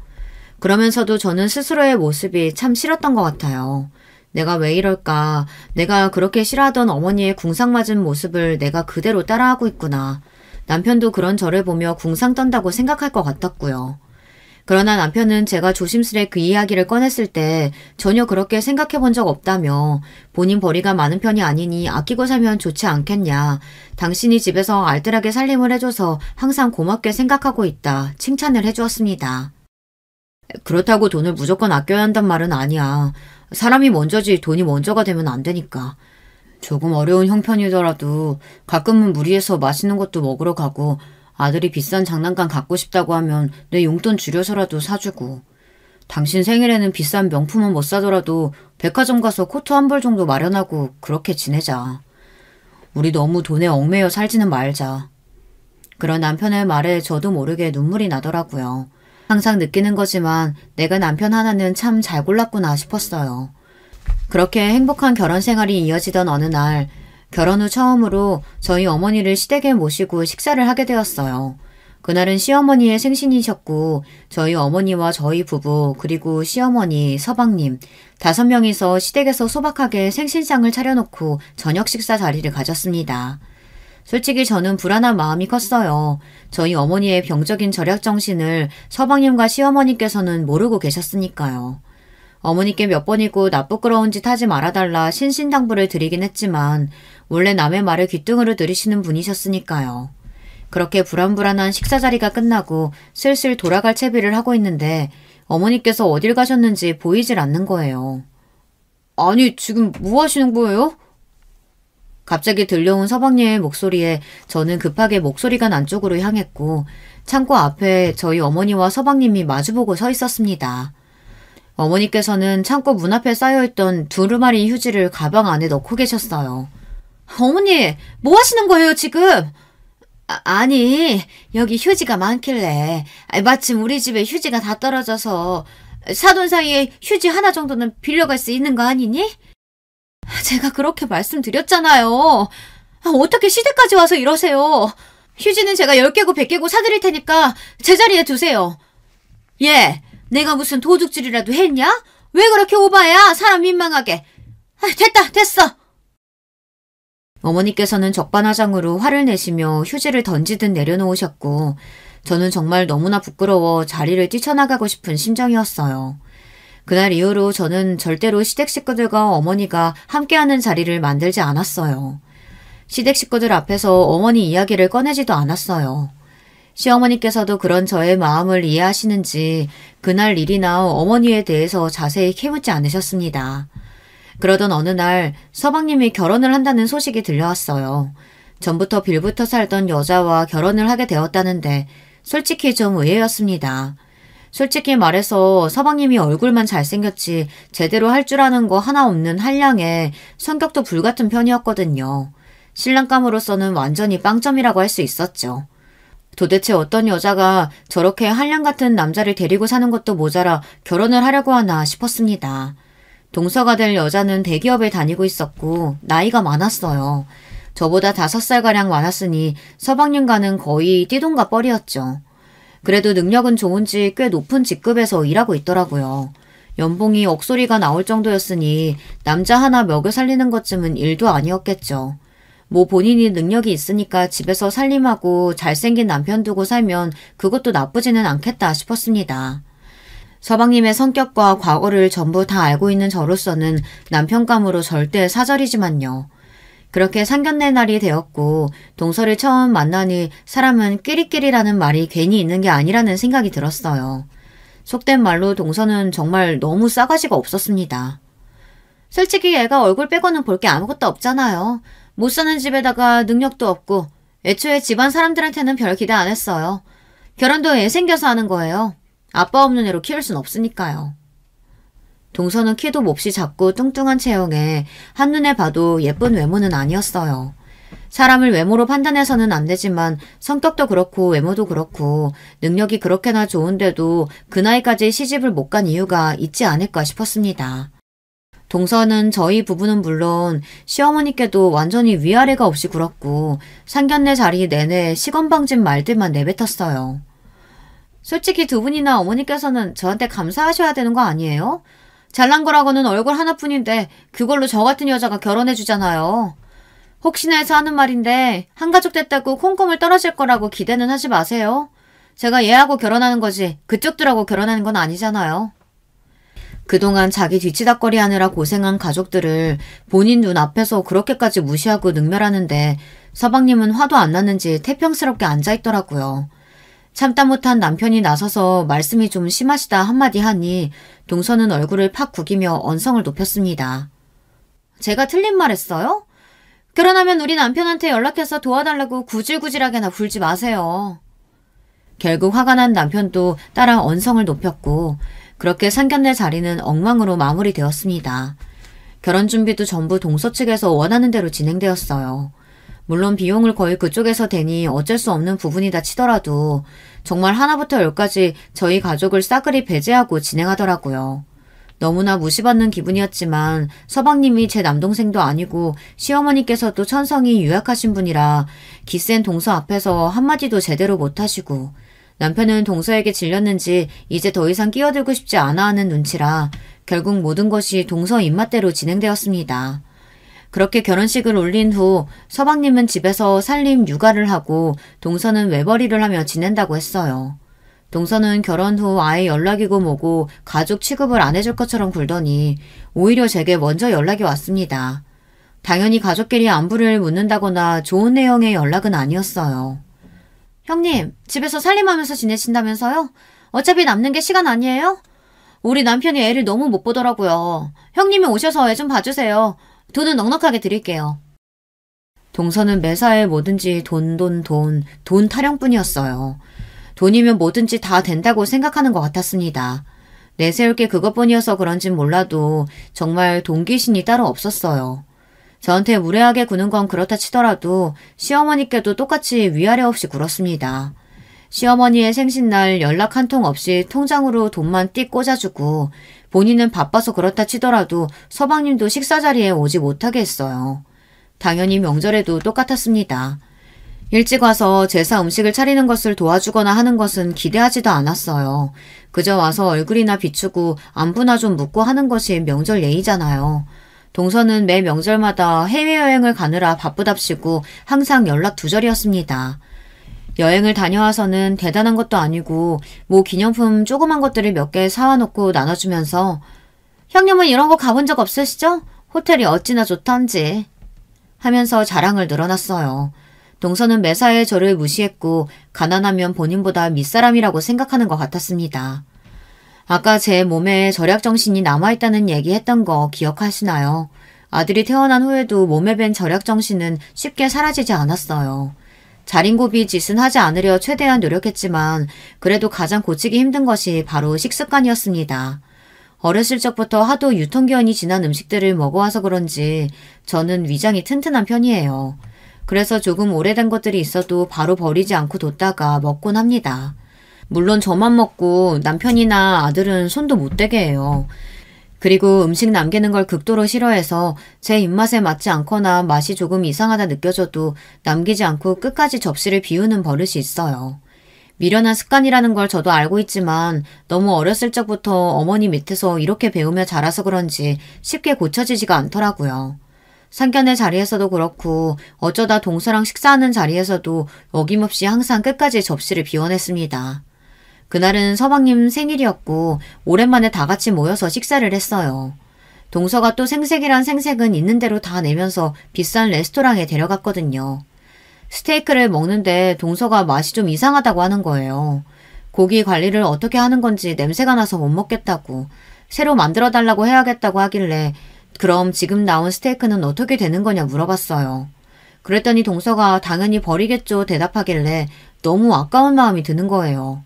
그러면서도 저는 스스로의 모습이 참 싫었던 것 같아요. 내가 왜 이럴까? 내가 그렇게 싫어하던 어머니의 궁상맞은 모습을 내가 그대로 따라하고 있구나. 남편도 그런 저를 보며 궁상 떤다고 생각할 것 같았고요. 그러나 남편은 제가 조심스레 그 이야기를 꺼냈을 때 전혀 그렇게 생각해 본 적 없다며 본인 벌이가 많은 편이 아니니 아끼고 살면 좋지 않겠냐. 당신이 집에서 알뜰하게 살림을 해줘서 항상 고맙게 생각하고 있다. 칭찬을 해주었습니다. 그렇다고 돈을 무조건 아껴야 한단 말은 아니야. 사람이 먼저지 돈이 먼저가 되면 안 되니까. 조금 어려운 형편이더라도 가끔은 무리해서 맛있는 것도 먹으러 가고 아들이 비싼 장난감 갖고 싶다고 하면 내 용돈 줄여서라도 사주고 당신 생일에는 비싼 명품은 못 사더라도 백화점 가서 코트 한 벌 정도 마련하고 그렇게 지내자. 우리 너무 돈에 얽매여 살지는 말자. 그런 남편의 말에 저도 모르게 눈물이 나더라고요. 항상 느끼는 거지만 내가 남편 하나는 참 잘 골랐구나 싶었어요. 그렇게 행복한 결혼 생활이 이어지던 어느 날 결혼 후 처음으로 저희 어머니를 시댁에 모시고 식사를 하게 되었어요. 그날은 시어머니의 생신이셨고 저희 어머니와 저희 부부 그리고 시어머니, 서방님 5명이서 시댁에서 소박하게 생신상을 차려놓고 저녁 식사 자리를 가졌습니다. 솔직히 저는 불안한 마음이 컸어요. 저희 어머니의 병적인 절약 정신을 서방님과 시어머니께서는 모르고 계셨으니까요. 어머니께 몇 번이고 나쁘끄러운 짓 하지 말아달라 신신당부를 드리긴 했지만 원래 남의 말을 귓등으로 들으시는 분이셨으니까요. 그렇게 불안불안한 식사 자리가 끝나고 슬슬 돌아갈 채비를 하고 있는데 어머니께서 어딜 가셨는지 보이질 않는 거예요. 아니, 지금 뭐 하시는 거예요? 갑자기 들려온 서방님의 목소리에 저는 급하게 목소리가 난 쪽으로 향했고 창고 앞에 저희 어머니와 서방님이 마주보고 서 있었습니다. 어머니께서는 창고 문 앞에 쌓여있던 두루마리 휴지를 가방 안에 넣고 계셨어요. 어머니, 뭐 하시는 거예요, 지금? 아니, 여기 휴지가 많길래 마침 우리 집에 휴지가 다 떨어져서 사돈 사이에 휴지 하나 정도는 빌려갈 수 있는 거 아니니? 제가 그렇게 말씀드렸잖아요. 어떻게 시댁까지 와서 이러세요. 휴지는 제가 10개고 100개고 사드릴 테니까 제자리에 두세요. 예, 내가 무슨 도둑질이라도 했냐? 왜 그렇게 오바야? 사람 민망하게. 됐다, 됐어. 어머니께서는 적반하장으로 화를 내시며 휴지를 던지듯 내려놓으셨고 저는 정말 너무나 부끄러워 자리를 뛰쳐나가고 싶은 심정이었어요. 그날 이후로 저는 절대로 시댁 식구들과 어머니가 함께하는 자리를 만들지 않았어요. 시댁 식구들 앞에서 어머니 이야기를 꺼내지도 않았어요. 시어머니께서도 그런 저의 마음을 이해하시는지 그날 일이나 어머니에 대해서 자세히 캐묻지 않으셨습니다. 그러던 어느 날 서방님이 결혼을 한다는 소식이 들려왔어요. 전부터 빌부터 살던 여자와 결혼을 하게 되었다는데 솔직히 좀 의외였습니다. 솔직히 말해서 서방님이 얼굴만 잘생겼지 제대로 할 줄 아는 거 하나 없는 한량에 성격도 불같은 편이었거든요. 신랑감으로서는 완전히 빵점이라고 할 수 있었죠. 도대체 어떤 여자가 저렇게 한량 같은 남자를 데리고 사는 것도 모자라 결혼을 하려고 하나 싶었습니다. 동서가 될 여자는 대기업에 다니고 있었고 나이가 많았어요. 저보다 5살가량 많았으니 서방님과는 거의 띠동갑 뻘이었죠. 그래도 능력은 좋은지 꽤 높은 직급에서 일하고 있더라고요. 연봉이 억소리가 나올 정도였으니 남자 하나 먹여 살리는 것쯤은 일도 아니었겠죠. 뭐 본인이 능력이 있으니까 집에서 살림하고 잘생긴 남편 두고 살면 그것도 나쁘지는 않겠다 싶었습니다. 서방님의 성격과 과거를 전부 다 알고 있는 저로서는 남편감으로 절대 사절이지만요. 그렇게 상견례 날이 되었고 동서를 처음 만나니 사람은 끼리끼리라는 말이 괜히 있는 게 아니라는 생각이 들었어요. 속된 말로 동서는 정말 너무 싸가지가 없었습니다. 솔직히 애가 얼굴 빼고는 볼 게 아무것도 없잖아요. 못 사는 집에다가 능력도 없고 애초에 집안 사람들한테는 별 기대 안 했어요. 결혼도 애 생겨서 하는 거예요. 아빠 없는 애로 키울 순 없으니까요. 동서는 키도 몹시 작고 뚱뚱한 체형에 한눈에 봐도 예쁜 외모는 아니었어요. 사람을 외모로 판단해서는 안 되지만 성격도 그렇고 외모도 그렇고 능력이 그렇게나 좋은데도 그 나이까지 시집을 못 간 이유가 있지 않을까 싶었습니다. 동서는 저희 부부는 물론 시어머니께도 완전히 위아래가 없이 굴었고 상견례 자리 내내 시건방진 말들만 내뱉었어요. 솔직히 두 분이나 어머니께서는 저한테 감사하셔야 되는 거 아니에요? 잘난 거라고는 얼굴 하나뿐인데 그걸로 저 같은 여자가 결혼해주잖아요. 혹시나 해서 하는 말인데 한가족 됐다고 콩고물 떨어질 거라고 기대는 하지 마세요. 제가 얘하고 결혼하는 거지 그쪽들하고 결혼하는 건 아니잖아요. 그동안 자기 뒤치다꺼리 하느라 고생한 가족들을 본인 눈앞에서 그렇게까지 무시하고 능멸하는데 서방님은 화도 안 났는지 태평스럽게 앉아있더라고요. 참다 못한 남편이 나서서 말씀이 좀 심하시다 한마디 하니 동서는 얼굴을 팍 구기며 언성을 높였습니다. 제가 틀린 말 했어요? 결혼하면 우리 남편한테 연락해서 도와달라고 구질구질하게나 굴지 마세요. 결국 화가 난 남편도 따라 언성을 높였고 그렇게 상견례 자리는 엉망으로 마무리되었습니다. 결혼 준비도 전부 동서 측에서 원하는 대로 진행되었어요. 물론 비용을 거의 그쪽에서 대니 어쩔 수 없는 부분이다 치더라도 정말 하나부터 열까지 저희 가족을 싸그리 배제하고 진행하더라고요. 너무나 무시받는 기분이었지만 서방님이 제 남동생도 아니고 시어머니께서도 천성이 유약하신 분이라 기센 동서 앞에서 한마디도 제대로 못하시고 남편은 동서에게 질렸는지 이제 더 이상 끼어들고 싶지 않아 하는 눈치라 결국 모든 것이 동서 입맛대로 진행되었습니다. 그렇게 결혼식을 올린 후 서방님은 집에서 살림 육아를 하고 동서는 외벌이를 하며 지낸다고 했어요. 동서는 결혼 후 아예 연락이고 뭐고 가족 취급을 안 해줄 것처럼 굴더니 오히려 제게 먼저 연락이 왔습니다. 당연히 가족끼리 안부를 묻는다거나 좋은 내용의 연락은 아니었어요. 형님, 집에서 살림하면서 지내신다면서요? 어차피 남는 게 시간 아니에요? 우리 남편이 애를 너무 못 보더라고요. 형님이 오셔서 애 좀 봐주세요. 돈은 넉넉하게 드릴게요. 동서는 매사에 뭐든지 돈 타령뿐이었어요. 돈이면 뭐든지 다 된다고 생각하는 것 같았습니다. 내세울 게 그것뿐이어서 그런진 몰라도 정말 돈 귀신이 따로 없었어요. 저한테 무례하게 구는 건 그렇다 치더라도 시어머니께도 똑같이 위아래 없이 굴었습니다. 시어머니의 생신날 연락 한 통 없이 통장으로 돈만 띡 꽂아주고 본인은 바빠서 그렇다 치더라도 서방님도 식사 자리에 오지 못하게 했어요. 당연히 명절에도 똑같았습니다. 일찍 와서 제사 음식을 차리는 것을 도와주거나 하는 것은 기대하지도 않았어요. 그저 와서 얼굴이나 비추고 안부나 좀 묻고 하는 것이 명절 예의잖아요. 동서는 매 명절마다 해외여행을 가느라 바쁘답시고 항상 연락 두절이었습니다. 여행을 다녀와서는 대단한 것도 아니고 뭐 기념품 조그만 것들을 몇 개 사와놓고 나눠주면서 형님은 이런 거 가본 적 없으시죠? 호텔이 어찌나 좋던지 하면서 자랑을 늘어놨어요. 동서는 매사에 저를 무시했고 가난하면 본인보다 윗사람이라고 생각하는 것 같았습니다. 아까 제 몸에 절약정신이 남아있다는 얘기했던 거 기억하시나요? 아들이 태어난 후에도 몸에 밴 절약정신은 쉽게 사라지지 않았어요. 자린고비 짓은 하지 않으려 최대한 노력했지만 그래도 가장 고치기 힘든 것이 바로 식습관이었습니다. 어렸을 적부터 하도 유통기한이 지난 음식들을 먹어와서 그런지 저는 위장이 튼튼한 편이에요. 그래서 조금 오래된 것들이 있어도 바로 버리지 않고 뒀다가 먹곤 합니다. 물론 저만 먹고 남편이나 아들은 손도 못 대게 해요. 그리고 음식 남기는 걸 극도로 싫어해서 제 입맛에 맞지 않거나 맛이 조금 이상하다 느껴져도 남기지 않고 끝까지 접시를 비우는 버릇이 있어요. 미련한 습관이라는 걸 저도 알고 있지만 너무 어렸을 적부터 어머니 밑에서 이렇게 배우며 자라서 그런지 쉽게 고쳐지지가 않더라고요. 상견례 자리에서도 그렇고 어쩌다 동서랑 식사하는 자리에서도 어김없이 항상 끝까지 접시를 비워냈습니다. 그날은 서방님 생일이었고 오랜만에 다 같이 모여서 식사를 했어요. 동서가 또 생색이란 생색은 있는 대로 다 내면서 비싼 레스토랑에 데려갔거든요. 스테이크를 먹는데 동서가 맛이 좀 이상하다고 하는 거예요. 고기 관리를 어떻게 하는 건지 냄새가 나서 못 먹겠다고, 새로 만들어 달라고 해야겠다고 하길래 그럼 지금 나온 스테이크는 어떻게 되는 거냐 물어봤어요. 그랬더니 동서가 당연히 버리겠죠 대답하길래 너무 아까운 마음이 드는 거예요.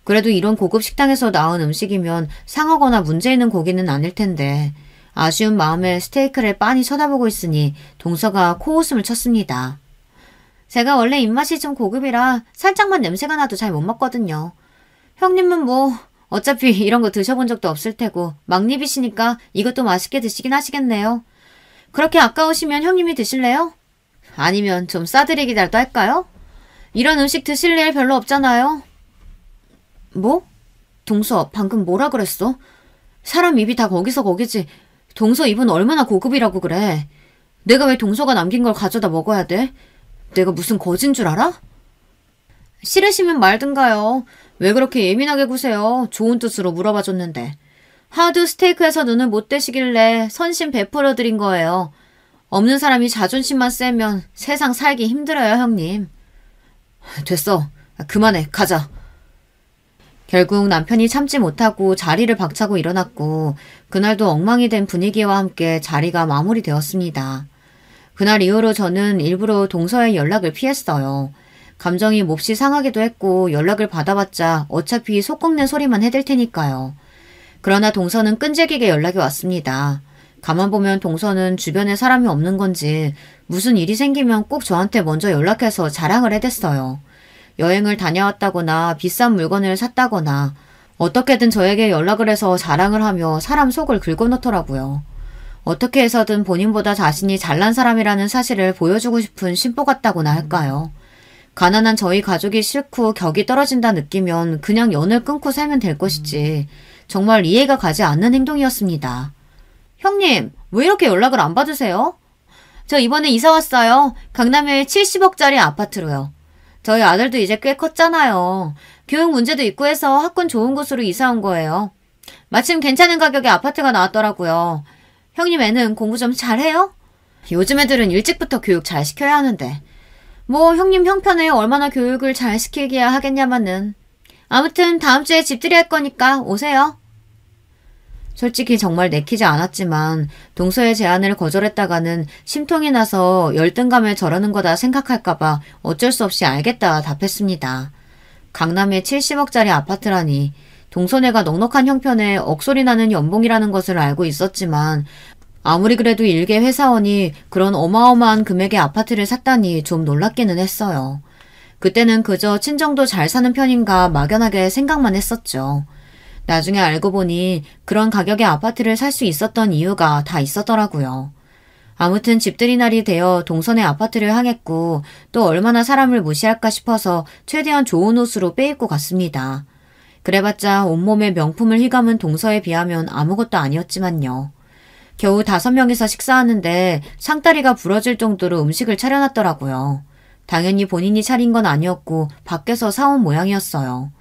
그래도 이런 고급 식당에서 나온 음식이면 상하거나 문제 있는 고기는 아닐 텐데 아쉬운 마음에 스테이크를 빤히 쳐다보고 있으니 동서가 코웃음을 쳤습니다. 제가 원래 입맛이 좀 고급이라 살짝만 냄새가 나도 잘 못 먹거든요. 형님은 뭐 어차피 이런 거 드셔본 적도 없을 테고 막립이시니까 이것도 맛있게 드시긴 하시겠네요. 그렇게 아까우시면 형님이 드실래요? 아니면 좀 싸드리기라도 할까요? 이런 음식 드실 일 별로 없잖아요. 뭐? 동서 방금 뭐라 그랬어? 사람 입이 다 거기서 거기지. 동서 입은 얼마나 고급이라고 그래. 내가 왜 동서가 남긴 걸 가져다 먹어야 돼? 내가 무슨 거진 줄 알아? 싫으시면 말든가요. 왜 그렇게 예민하게 구세요? 좋은 뜻으로 물어봐줬는데. 하도 스테이크에서 눈을 못 떼시길래 선심 베풀어 드린 거예요. 없는 사람이 자존심만 세면 세상 살기 힘들어요, 형님. 됐어. 그만해. 가자. 결국 남편이 참지 못하고 자리를 박차고 일어났고 그날도 엉망이 된 분위기와 함께 자리가 마무리되었습니다. 그날 이후로 저는 일부러 동서의 연락을 피했어요. 감정이 몹시 상하기도 했고 연락을 받아봤자 어차피 속 꺾는 소리만 해댈 테니까요. 그러나 동서는 끈질기게 연락이 왔습니다. 가만 보면 동서는 주변에 사람이 없는 건지 무슨 일이 생기면 꼭 저한테 먼저 연락해서 자랑을 해댔어요. 여행을 다녀왔다거나 비싼 물건을 샀다거나 어떻게든 저에게 연락을 해서 자랑을 하며 사람 속을 긁어놓더라고요. 어떻게 해서든 본인보다 자신이 잘난 사람이라는 사실을 보여주고 싶은 심보 같다고나 할까요? 가난한 저희 가족이 싫고 격이 떨어진다 느끼면 그냥 연을 끊고 살면 될 것이지 정말 이해가 가지 않는 행동이었습니다. 형님, 왜 이렇게 연락을 안 받으세요? 저 이번에 이사 왔어요. 강남에 70억짜리 아파트로요. 저희 아들도 이제 꽤 컸잖아요. 교육 문제도 있고 해서 학군 좋은 곳으로 이사 온 거예요. 마침 괜찮은 가격에 아파트가 나왔더라고요. 형님 애는 공부 좀 잘해요? 요즘 애들은 일찍부터 교육 잘 시켜야 하는데. 뭐 형님 형편에 얼마나 교육을 잘 시키기야 하겠냐마는. 아무튼 다음 주에 집들이 할 거니까 오세요. 솔직히 정말 내키지 않았지만 동서의 제안을 거절했다가는 심통이 나서 열등감에 저러는 거다 생각할까봐 어쩔 수 없이 알겠다 답했습니다. 강남에 70억짜리 아파트라니 동서네가 넉넉한 형편에 억소리 나는 연봉이라는 것을 알고 있었지만 아무리 그래도 일개 회사원이 그런 어마어마한 금액의 아파트를 샀다니 좀 놀랍기는 했어요. 그때는 그저 친정도 잘 사는 편인가 막연하게 생각만 했었죠. 나중에 알고 보니 그런 가격의 아파트를 살 수 있었던 이유가 다 있었더라고요. 아무튼 집들이날이 되어 동선의 아파트를 향했고 또 얼마나 사람을 무시할까 싶어서 최대한 좋은 옷으로 빼입고 갔습니다. 그래봤자 온몸에 명품을 휘감은 동서에 비하면 아무것도 아니었지만요. 겨우 5명이서 식사하는데 상다리가 부러질 정도로 음식을 차려놨더라고요. 당연히 본인이 차린 건 아니었고 밖에서 사온 모양이었어요.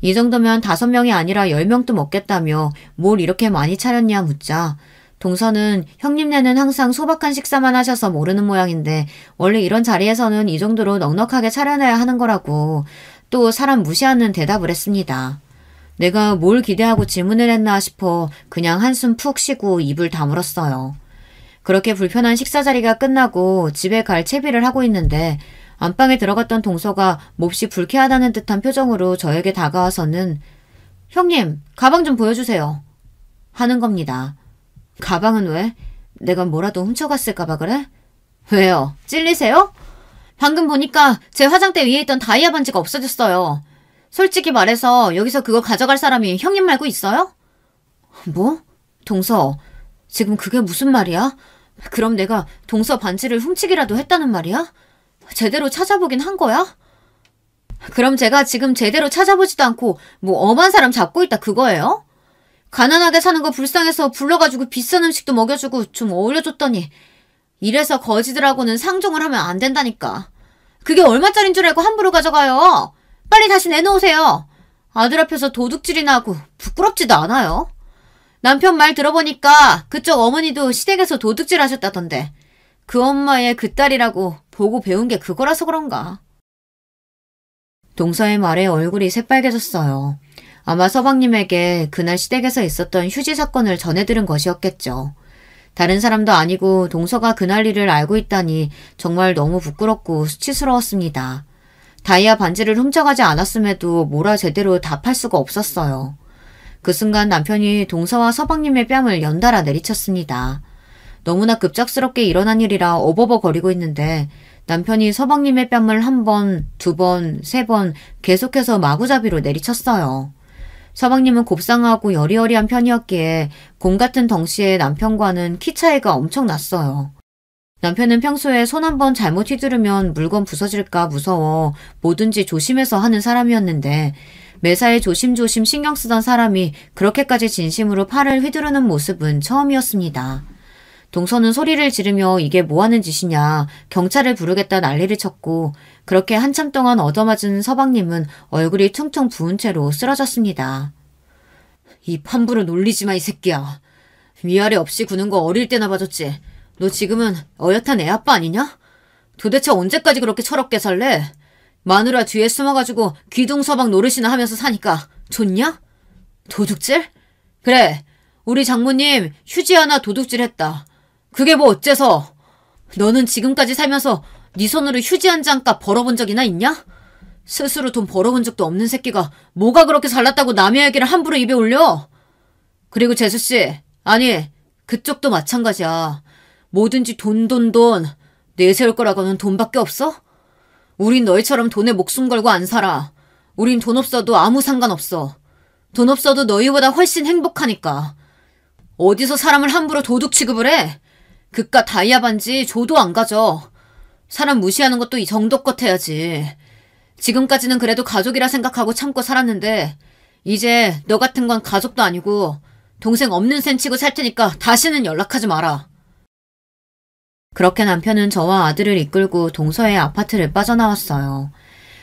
이 정도면 5명이 아니라 10명도 먹겠다며 뭘 이렇게 많이 차렸냐 묻자 동서는 형님네는 항상 소박한 식사만 하셔서 모르는 모양인데 원래 이런 자리에서는 이 정도로 넉넉하게 차려놔야 하는 거라고 또 사람 무시하는 대답을 했습니다. 내가 뭘 기대하고 질문을 했나 싶어 그냥 한숨 푹 쉬고 입을 다물었어요. 그렇게 불편한 식사 자리가 끝나고 집에 갈 채비를 하고 있는데 안방에 들어갔던 동서가 몹시 불쾌하다는 듯한 표정으로 저에게 다가와서는 형님, 가방 좀 보여주세요. 하는 겁니다. 가방은 왜? 내가 뭐라도 훔쳐갔을까 봐 그래? 왜요? 찔리세요? 방금 보니까 제 화장대 위에 있던 다이아 반지가 없어졌어요. 솔직히 말해서 여기서 그거 가져갈 사람이 형님 말고 있어요? 뭐? 동서, 지금 그게 무슨 말이야? 그럼 내가 동서 반지를 훔치기라도 했다는 말이야? 제대로 찾아보긴 한 거야? 그럼 제가 지금 제대로 찾아보지도 않고 뭐 엄한 사람 잡고 있다 그거예요? 가난하게 사는 거 불쌍해서 불러가지고 비싼 음식도 먹여주고 좀 어울려줬더니 이래서 거지들하고는 상종을 하면 안 된다니까. 그게 얼마짜린 줄 알고 함부로 가져가요. 빨리 다시 내놓으세요. 아들 앞에서 도둑질이나 하고 부끄럽지도 않아요. 남편 말 들어보니까 그쪽 어머니도 시댁에서 도둑질 하셨다던데 그 엄마의 그 딸이라고 보고 배운 게 그거라서 그런가. 동서의 말에 얼굴이 새빨개졌어요. 아마 서방님에게 그날 시댁에서 있었던 휴지 사건을 전해들은 것이었겠죠. 다른 사람도 아니고 동서가 그날 일을 알고 있다니 정말 너무 부끄럽고 수치스러웠습니다. 다이아 반지를 훔쳐가지 않았음에도 뭐라 제대로 답할 수가 없었어요. 그 순간 남편이 동서와 서방님의 뺨을 연달아 내리쳤습니다. 너무나 급작스럽게 일어난 일이라 어버버거리고 있는데 남편이 서방님의 뺨을 1번, 2번, 3번 계속해서 마구잡이로 내리쳤어요. 서방님은 곱상하고 여리여리한 편이었기에 곰 같은 덩치의 남편과는 키 차이가 엄청 났어요. 남편은 평소에 손 한 번 잘못 휘두르면 물건 부서질까 무서워 뭐든지 조심해서 하는 사람이었는데 매사에 조심조심 신경 쓰던 사람이 그렇게까지 진심으로 팔을 휘두르는 모습은 처음이었습니다. 동서는 소리를 지르며 이게 뭐하는 짓이냐 경찰을 부르겠다 난리를 쳤고 그렇게 한참 동안 얻어맞은 서방님은 얼굴이 퉁퉁 부은 채로 쓰러졌습니다. 입 함부로 놀리지 마 이 새끼야. 위아래 없이 구는 거 어릴 때나 봐줬지. 너 지금은 어엿한 애아빠 아니냐? 도대체 언제까지 그렇게 철없게 살래? 마누라 뒤에 숨어가지고 귀둥서방 노릇이나 하면서 사니까 좋냐? 도둑질? 그래, 우리 장모님 휴지 하나 도둑질했다. 그게 뭐 어째서? 너는 지금까지 살면서 네 손으로 휴지 한 장값 벌어본 적이나 있냐? 스스로 돈 벌어본 적도 없는 새끼가 뭐가 그렇게 잘났다고 남의 얘기를 함부로 입에 올려? 그리고 재수씨, 아니 그쪽도 마찬가지야. 뭐든지 돈 내세울 거라고는 돈밖에 없어? 우린 너희처럼 돈에 목숨 걸고 안 살아. 우린 돈 없어도 아무 상관없어. 돈 없어도 너희보다 훨씬 행복하니까. 어디서 사람을 함부로 도둑 취급을 해? 그깟 다이아 반지 줘도 안 가져. 사람 무시하는 것도 이 정도껏 해야지. 지금까지는 그래도 가족이라 생각하고 참고 살았는데 이제 너 같은 건 가족도 아니고 동생 없는 셈 치고 살 테니까 다시는 연락하지 마라. 그렇게 남편은 저와 아들을 이끌고 동서의 아파트를 빠져나왔어요.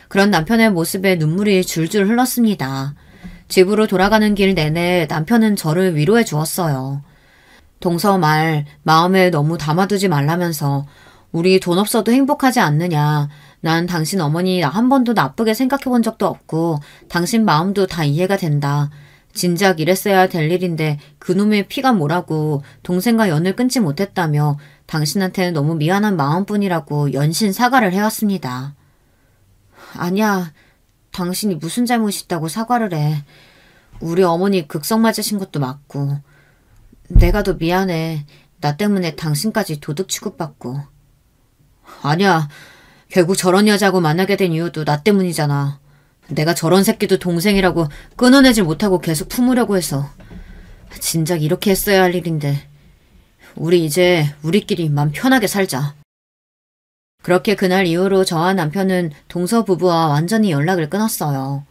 그런 남편의 모습에 눈물이 줄줄 흘렀습니다. 집으로 돌아가는 길 내내 남편은 저를 위로해 주었어요. 동서 말 마음에 너무 담아두지 말라면서 우리 돈 없어도 행복하지 않느냐. 난 당신 어머니 나 한 번도 나쁘게 생각해 본 적도 없고 당신 마음도 다 이해가 된다. 진작 이랬어야 될 일인데 그놈의 피가 뭐라고 동생과 연을 끊지 못했다며 당신한테는 너무 미안한 마음뿐이라고 연신 사과를 해왔습니다. 아니야. 당신이 무슨 잘못이 있다고 사과를 해. 우리 어머니 극성 맞으신 것도 맞고. 내가 더 미안해. 나 때문에 당신까지 도둑 취급받고. 아니야. 결국 저런 여자하고 만나게 된 이유도 나 때문이잖아. 내가 저런 새끼도 동생이라고 끊어내질 못하고 계속 품으려고 해서. 진작 이렇게 했어야 할 일인데. 우리 이제 우리끼리 맘 편하게 살자. 그렇게 그날 이후로 저와 남편은 동서 부부와 완전히 연락을 끊었어요.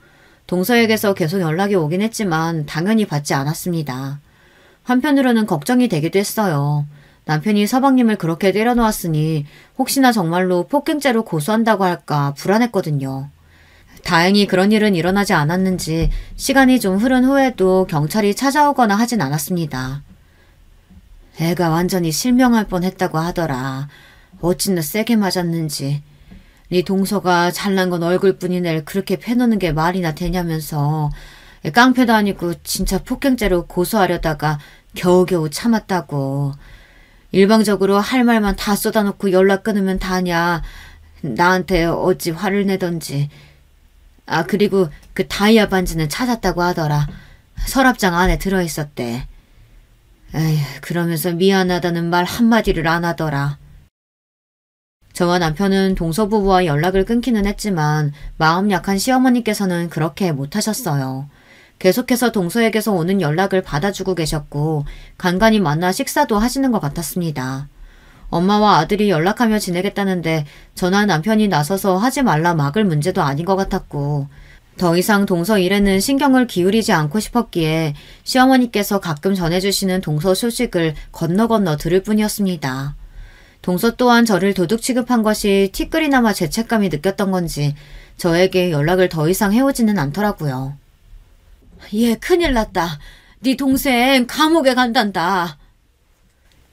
동서에게서 계속 연락이 오긴 했지만 당연히 받지 않았습니다. 한편으로는 걱정이 되기도 했어요. 남편이 서방님을 그렇게 때려놓았으니 혹시나 정말로 폭행죄로 고소한다고 할까 불안했거든요. 다행히 그런 일은 일어나지 않았는지 시간이 좀 흐른 후에도 경찰이 찾아오거나 하진 않았습니다. 애가 완전히 실명할 뻔했다고 하더라. 어찌나 세게 맞았는지. 네 동서가 잘난 건 얼굴뿐인 애를 그렇게 패놓는 게 말이나 되냐면서. 깡패도 아니고 진짜 폭행죄로 고소하려다가 겨우겨우 참았다고. 일방적으로 할 말만 다 쏟아놓고 연락 끊으면 다냐. 나한테 어찌 화를 내던지. 아, 그리고 그 다이아 반지는 찾았다고 하더라. 서랍장 안에 들어있었대. 에휴, 그러면서 미안하다는 말 한마디를 안 하더라. 저와 남편은 동서 부부와 연락을 끊기는 했지만 마음 약한 시어머니께서는 그렇게 못하셨어요. 계속해서 동서에게서 오는 연락을 받아주고 계셨고 간간히 만나 식사도 하시는 것 같았습니다. 엄마와 아들이 연락하며 지내겠다는데 저나 남편이 나서서 하지 말라 막을 문제도 아닌 것 같았고 더 이상 동서 일에는 신경을 기울이지 않고 싶었기에 시어머니께서 가끔 전해주시는 동서 소식을 건너 들을 뿐이었습니다. 동서 또한 저를 도둑 취급한 것이 티끌이나마 죄책감이 느꼈던 건지 저에게 연락을 더 이상 해오지는 않더라고요. 얘 큰일 났다. 네 동생 감옥에 간단다.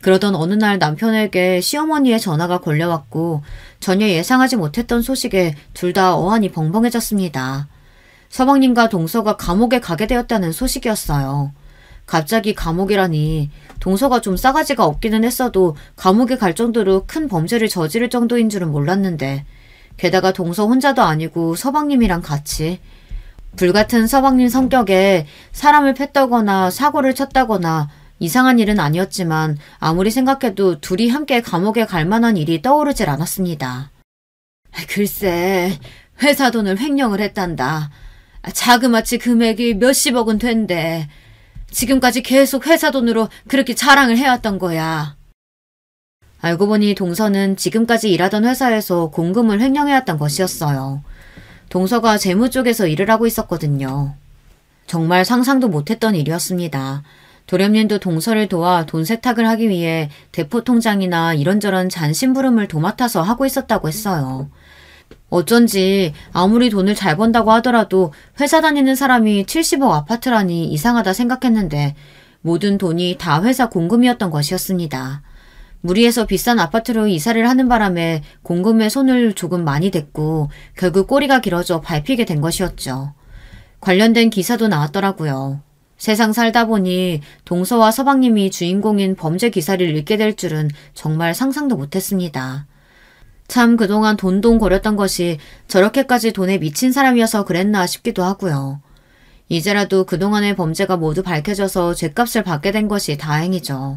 그러던 어느 날 남편에게 시어머니의 전화가 걸려왔고 전혀 예상하지 못했던 소식에 둘 다 어안이 벙벙해졌습니다. 서방님과 동서가 감옥에 가게 되었다는 소식이었어요. 갑자기 감옥이라니. 동서가 좀 싸가지가 없기는 했어도 감옥에 갈 정도로 큰 범죄를 저지를 정도인 줄은 몰랐는데 게다가 동서 혼자도 아니고 서방님이랑 같이. 불같은 서방님 성격에 사람을 팼다거나 사고를 쳤다거나 이상한 일은 아니었지만 아무리 생각해도 둘이 함께 감옥에 갈 만한 일이 떠오르질 않았습니다. 글쎄, 회사 돈을 횡령을 했단다. 자그마치 금액이 몇십억은 된대. 지금까지 계속 회사 돈으로 그렇게 자랑을 해왔던 거야. 알고 보니 동서는 지금까지 일하던 회사에서 공금을 횡령해왔던 것이었어요. 동서가 재무 쪽에서 일을 하고 있었거든요. 정말 상상도 못했던 일이었습니다. 도련님도 동서를 도와 돈 세탁을 하기 위해 대포통장이나 이런저런 잔심부름을 도맡아서 하고 있었다고 했어요. 어쩐지 아무리 돈을 잘 번다고 하더라도 회사 다니는 사람이 70억 아파트라니 이상하다 생각했는데 모든 돈이 다 회사 공금이었던 것이었습니다. 무리해서 비싼 아파트로 이사를 하는 바람에 공금에 손을 조금 많이 댔고 결국 꼬리가 길어져 밟히게 된 것이었죠. 관련된 기사도 나왔더라고요. 세상 살다 보니 동서와 서방님이 주인공인 범죄 기사를 읽게 될 줄은 정말 상상도 못했습니다. 참 그동안 돈거렸던 것이 저렇게까지 돈에 미친 사람이어서 그랬나 싶기도 하고요. 이제라도 그동안의 범죄가 모두 밝혀져서 죗값을 받게 된 것이 다행이죠.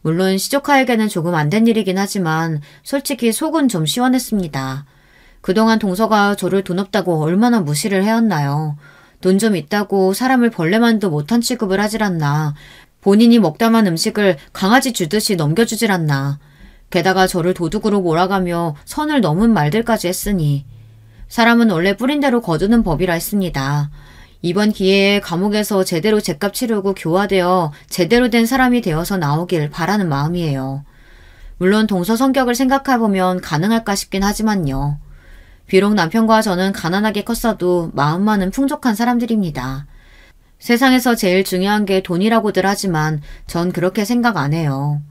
물론 시조카에게는 조금 안 된 일이긴 하지만 솔직히 속은 좀 시원했습니다. 그동안 동서가 저를 돈 없다고 얼마나 무시를 해왔나요. 돈 좀 있다고 사람을 벌레만도 못한 취급을 하질 않나. 본인이 먹다만 음식을 강아지 주듯이 넘겨주질 않나. 게다가 저를 도둑으로 몰아가며 선을 넘은 말들까지 했으니 사람은 원래 뿌린 대로 거두는 법이라 했습니다. 이번 기회에 감옥에서 제대로 죗값 치르고 교화되어 제대로 된 사람이 되어서 나오길 바라는 마음이에요. 물론 동서 성격을 생각해보면 가능할까 싶긴 하지만요. 비록 남편과 저는 가난하게 컸어도 마음만은 풍족한 사람들입니다. 세상에서 제일 중요한 게 돈이라고들 하지만 전 그렇게 생각 안 해요.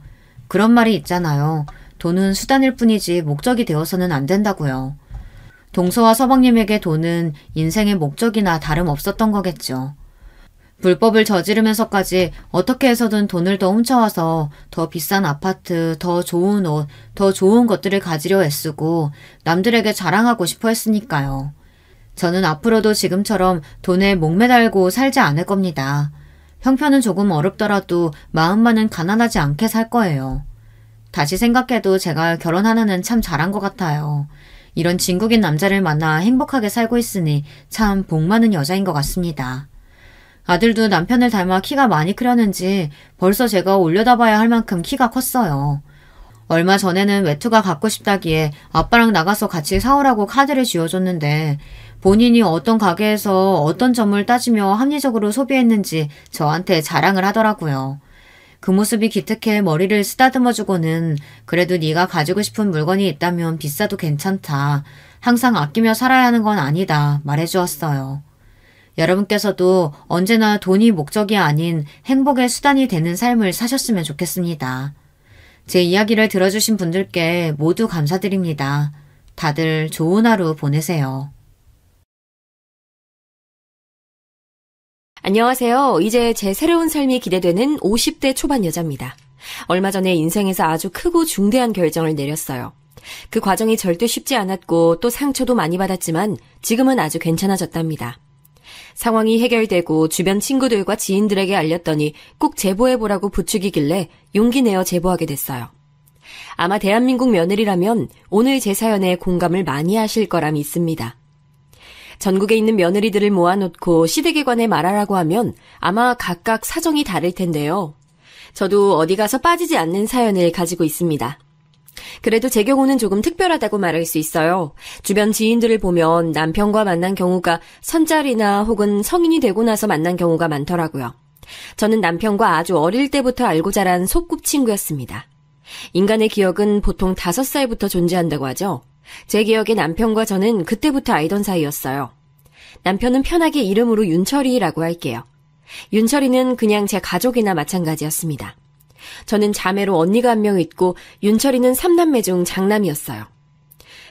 그런 말이 있잖아요. 돈은 수단일 뿐이지 목적이 되어서는 안 된다고요. 동서와 서방님에게 돈은 인생의 목적이나 다름없었던 거겠죠. 불법을 저지르면서까지 어떻게 해서든 돈을 더 훔쳐와서 더 비싼 아파트, 더 좋은 옷, 더 좋은 것들을 가지려 애쓰고 남들에게 자랑하고 싶어 했으니까요. 저는 앞으로도 지금처럼 돈에 목매달고 살지 않을 겁니다. 형편은 조금 어렵더라도 마음만은 가난하지 않게 살 거예요. 다시 생각해도 제가 결혼하느는 참 잘한 것 같아요. 이런 진국인 남자를 만나 행복하게 살고 있으니 참 복 많은 여자인 것 같습니다. 아들도 남편을 닮아 키가 많이 크려는지 벌써 제가 올려다봐야 할 만큼 키가 컸어요. 얼마 전에는 외투가 갖고 싶다기에 아빠랑 나가서 같이 사오라고 카드를 쥐어줬는데 본인이 어떤 가게에서 어떤 점을 따지며 합리적으로 소비했는지 저한테 자랑을 하더라고요. 그 모습이 기특해 머리를 쓰다듬어주고는 그래도 네가 가지고 싶은 물건이 있다면 비싸도 괜찮다. 항상 아끼며 살아야 하는 건 아니다. 말해주었어요. 여러분께서도 언제나 돈이 목적이 아닌 행복의 수단이 되는 삶을 사셨으면 좋겠습니다. 제 이야기를 들어주신 분들께 모두 감사드립니다. 다들 좋은 하루 보내세요. 안녕하세요. 이제 제 새로운 삶이 기대되는 50대 초반 여자입니다. 얼마 전에 인생에서 아주 크고 중대한 결정을 내렸어요. 그 과정이 절대 쉽지 않았고 또 상처도 많이 받았지만 지금은 아주 괜찮아졌답니다. 상황이 해결되고 주변 친구들과 지인들에게 알렸더니 꼭 제보해보라고 부추기길래 용기 내어 제보하게 됐어요. 아마 대한민국 며느리라면 오늘 제 사연에 공감을 많이 하실 거라 믿습니다. 전국에 있는 며느리들을 모아놓고 시댁에 관해 말하라고 하면 아마 각각 사정이 다를 텐데요. 저도 어디 가서 빠지지 않는 사연을 가지고 있습니다. 그래도 제 경우는 조금 특별하다고 말할 수 있어요. 주변 지인들을 보면 남편과 만난 경우가 선짤이나 혹은 성인이 되고 나서 만난 경우가 많더라고요. 저는 남편과 아주 어릴 때부터 알고 자란 소꿉친구였습니다. 인간의 기억은 보통 5살부터 존재한다고 하죠. 제 기억에 남편과 저는 그때부터 알던 사이였어요. 남편은 편하게 이름으로 윤철이라고 할게요. 윤철이는 그냥 제 가족이나 마찬가지였습니다. 저는 자매로 언니가 한 명 있고 윤철이는 3남매 중 장남이었어요.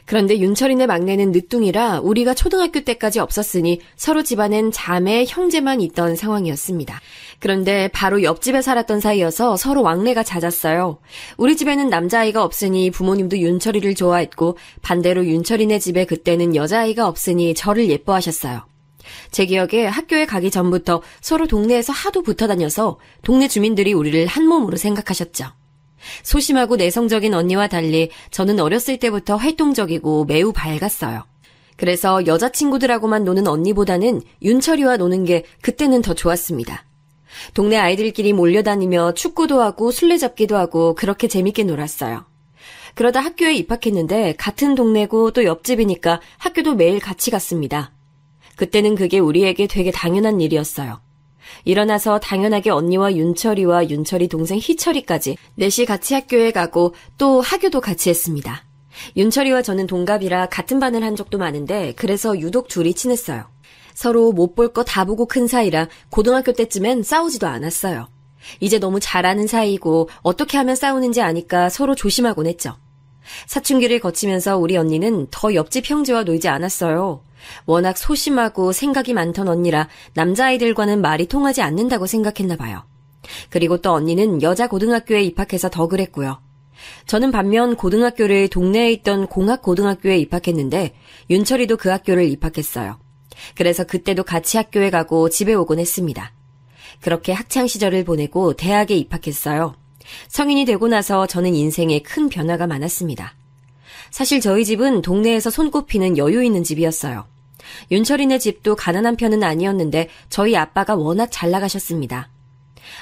그런데 윤철이네 막내는 늦둥이라 우리가 초등학교 때까지 없었으니 서로 집안엔 자매, 형제만 있던 상황이었습니다. 그런데 바로 옆집에 살았던 사이여서 서로 왕래가 잦았어요. 우리 집에는 남자아이가 없으니 부모님도 윤철이를 좋아했고 반대로 윤철이네 집에 그때는 여자아이가 없으니 저를 예뻐하셨어요. 제 기억에 학교에 가기 전부터 서로 동네에서 하도 붙어 다녀서 동네 주민들이 우리를 한 몸으로 생각하셨죠. 소심하고 내성적인 언니와 달리 저는 어렸을 때부터 활동적이고 매우 밝았어요. 그래서 여자친구들하고만 노는 언니보다는 윤철이와 노는 게 그때는 더 좋았습니다. 동네 아이들끼리 몰려다니며 축구도 하고 술래잡기도 하고 그렇게 재밌게 놀았어요. 그러다 학교에 입학했는데 같은 동네고 또 옆집이니까 학교도 매일 같이 갔습니다. 그때는 그게 우리에게 되게 당연한 일이었어요. 일어나서 당연하게 언니와 윤철이 동생 희철이까지 넷이 같이 학교에 가고 또 하교도 같이 했습니다. 윤철이와 저는 동갑이라 같은 반을 한 적도 많은데 그래서 유독 둘이 친했어요. 서로 못 볼 거 다 보고 큰 사이라 고등학교 때쯤엔 싸우지도 않았어요. 이제 너무 잘 아는 사이고 어떻게 하면 싸우는지 아니까 서로 조심하곤 했죠. 사춘기를 거치면서 우리 언니는 더 옆집 형제와 놀지 않았어요. 워낙 소심하고 생각이 많던 언니라 남자아이들과는 말이 통하지 않는다고 생각했나 봐요. 그리고 또 언니는 여자 고등학교에 입학해서 더 그랬고요. 저는 반면 고등학교를 동네에 있던 공학고등학교에 입학했는데 윤철이도 그 학교를 입학했어요. 그래서 그때도 같이 학교에 가고 집에 오곤 했습니다. 그렇게 학창시절을 보내고 대학에 입학했어요. 성인이 되고 나서 저는 인생에 큰 변화가 많았습니다. 사실 저희 집은 동네에서 손꼽히는 여유 있는 집이었어요. 윤철이네 집도 가난한 편은 아니었는데 저희 아빠가 워낙 잘 나가셨습니다.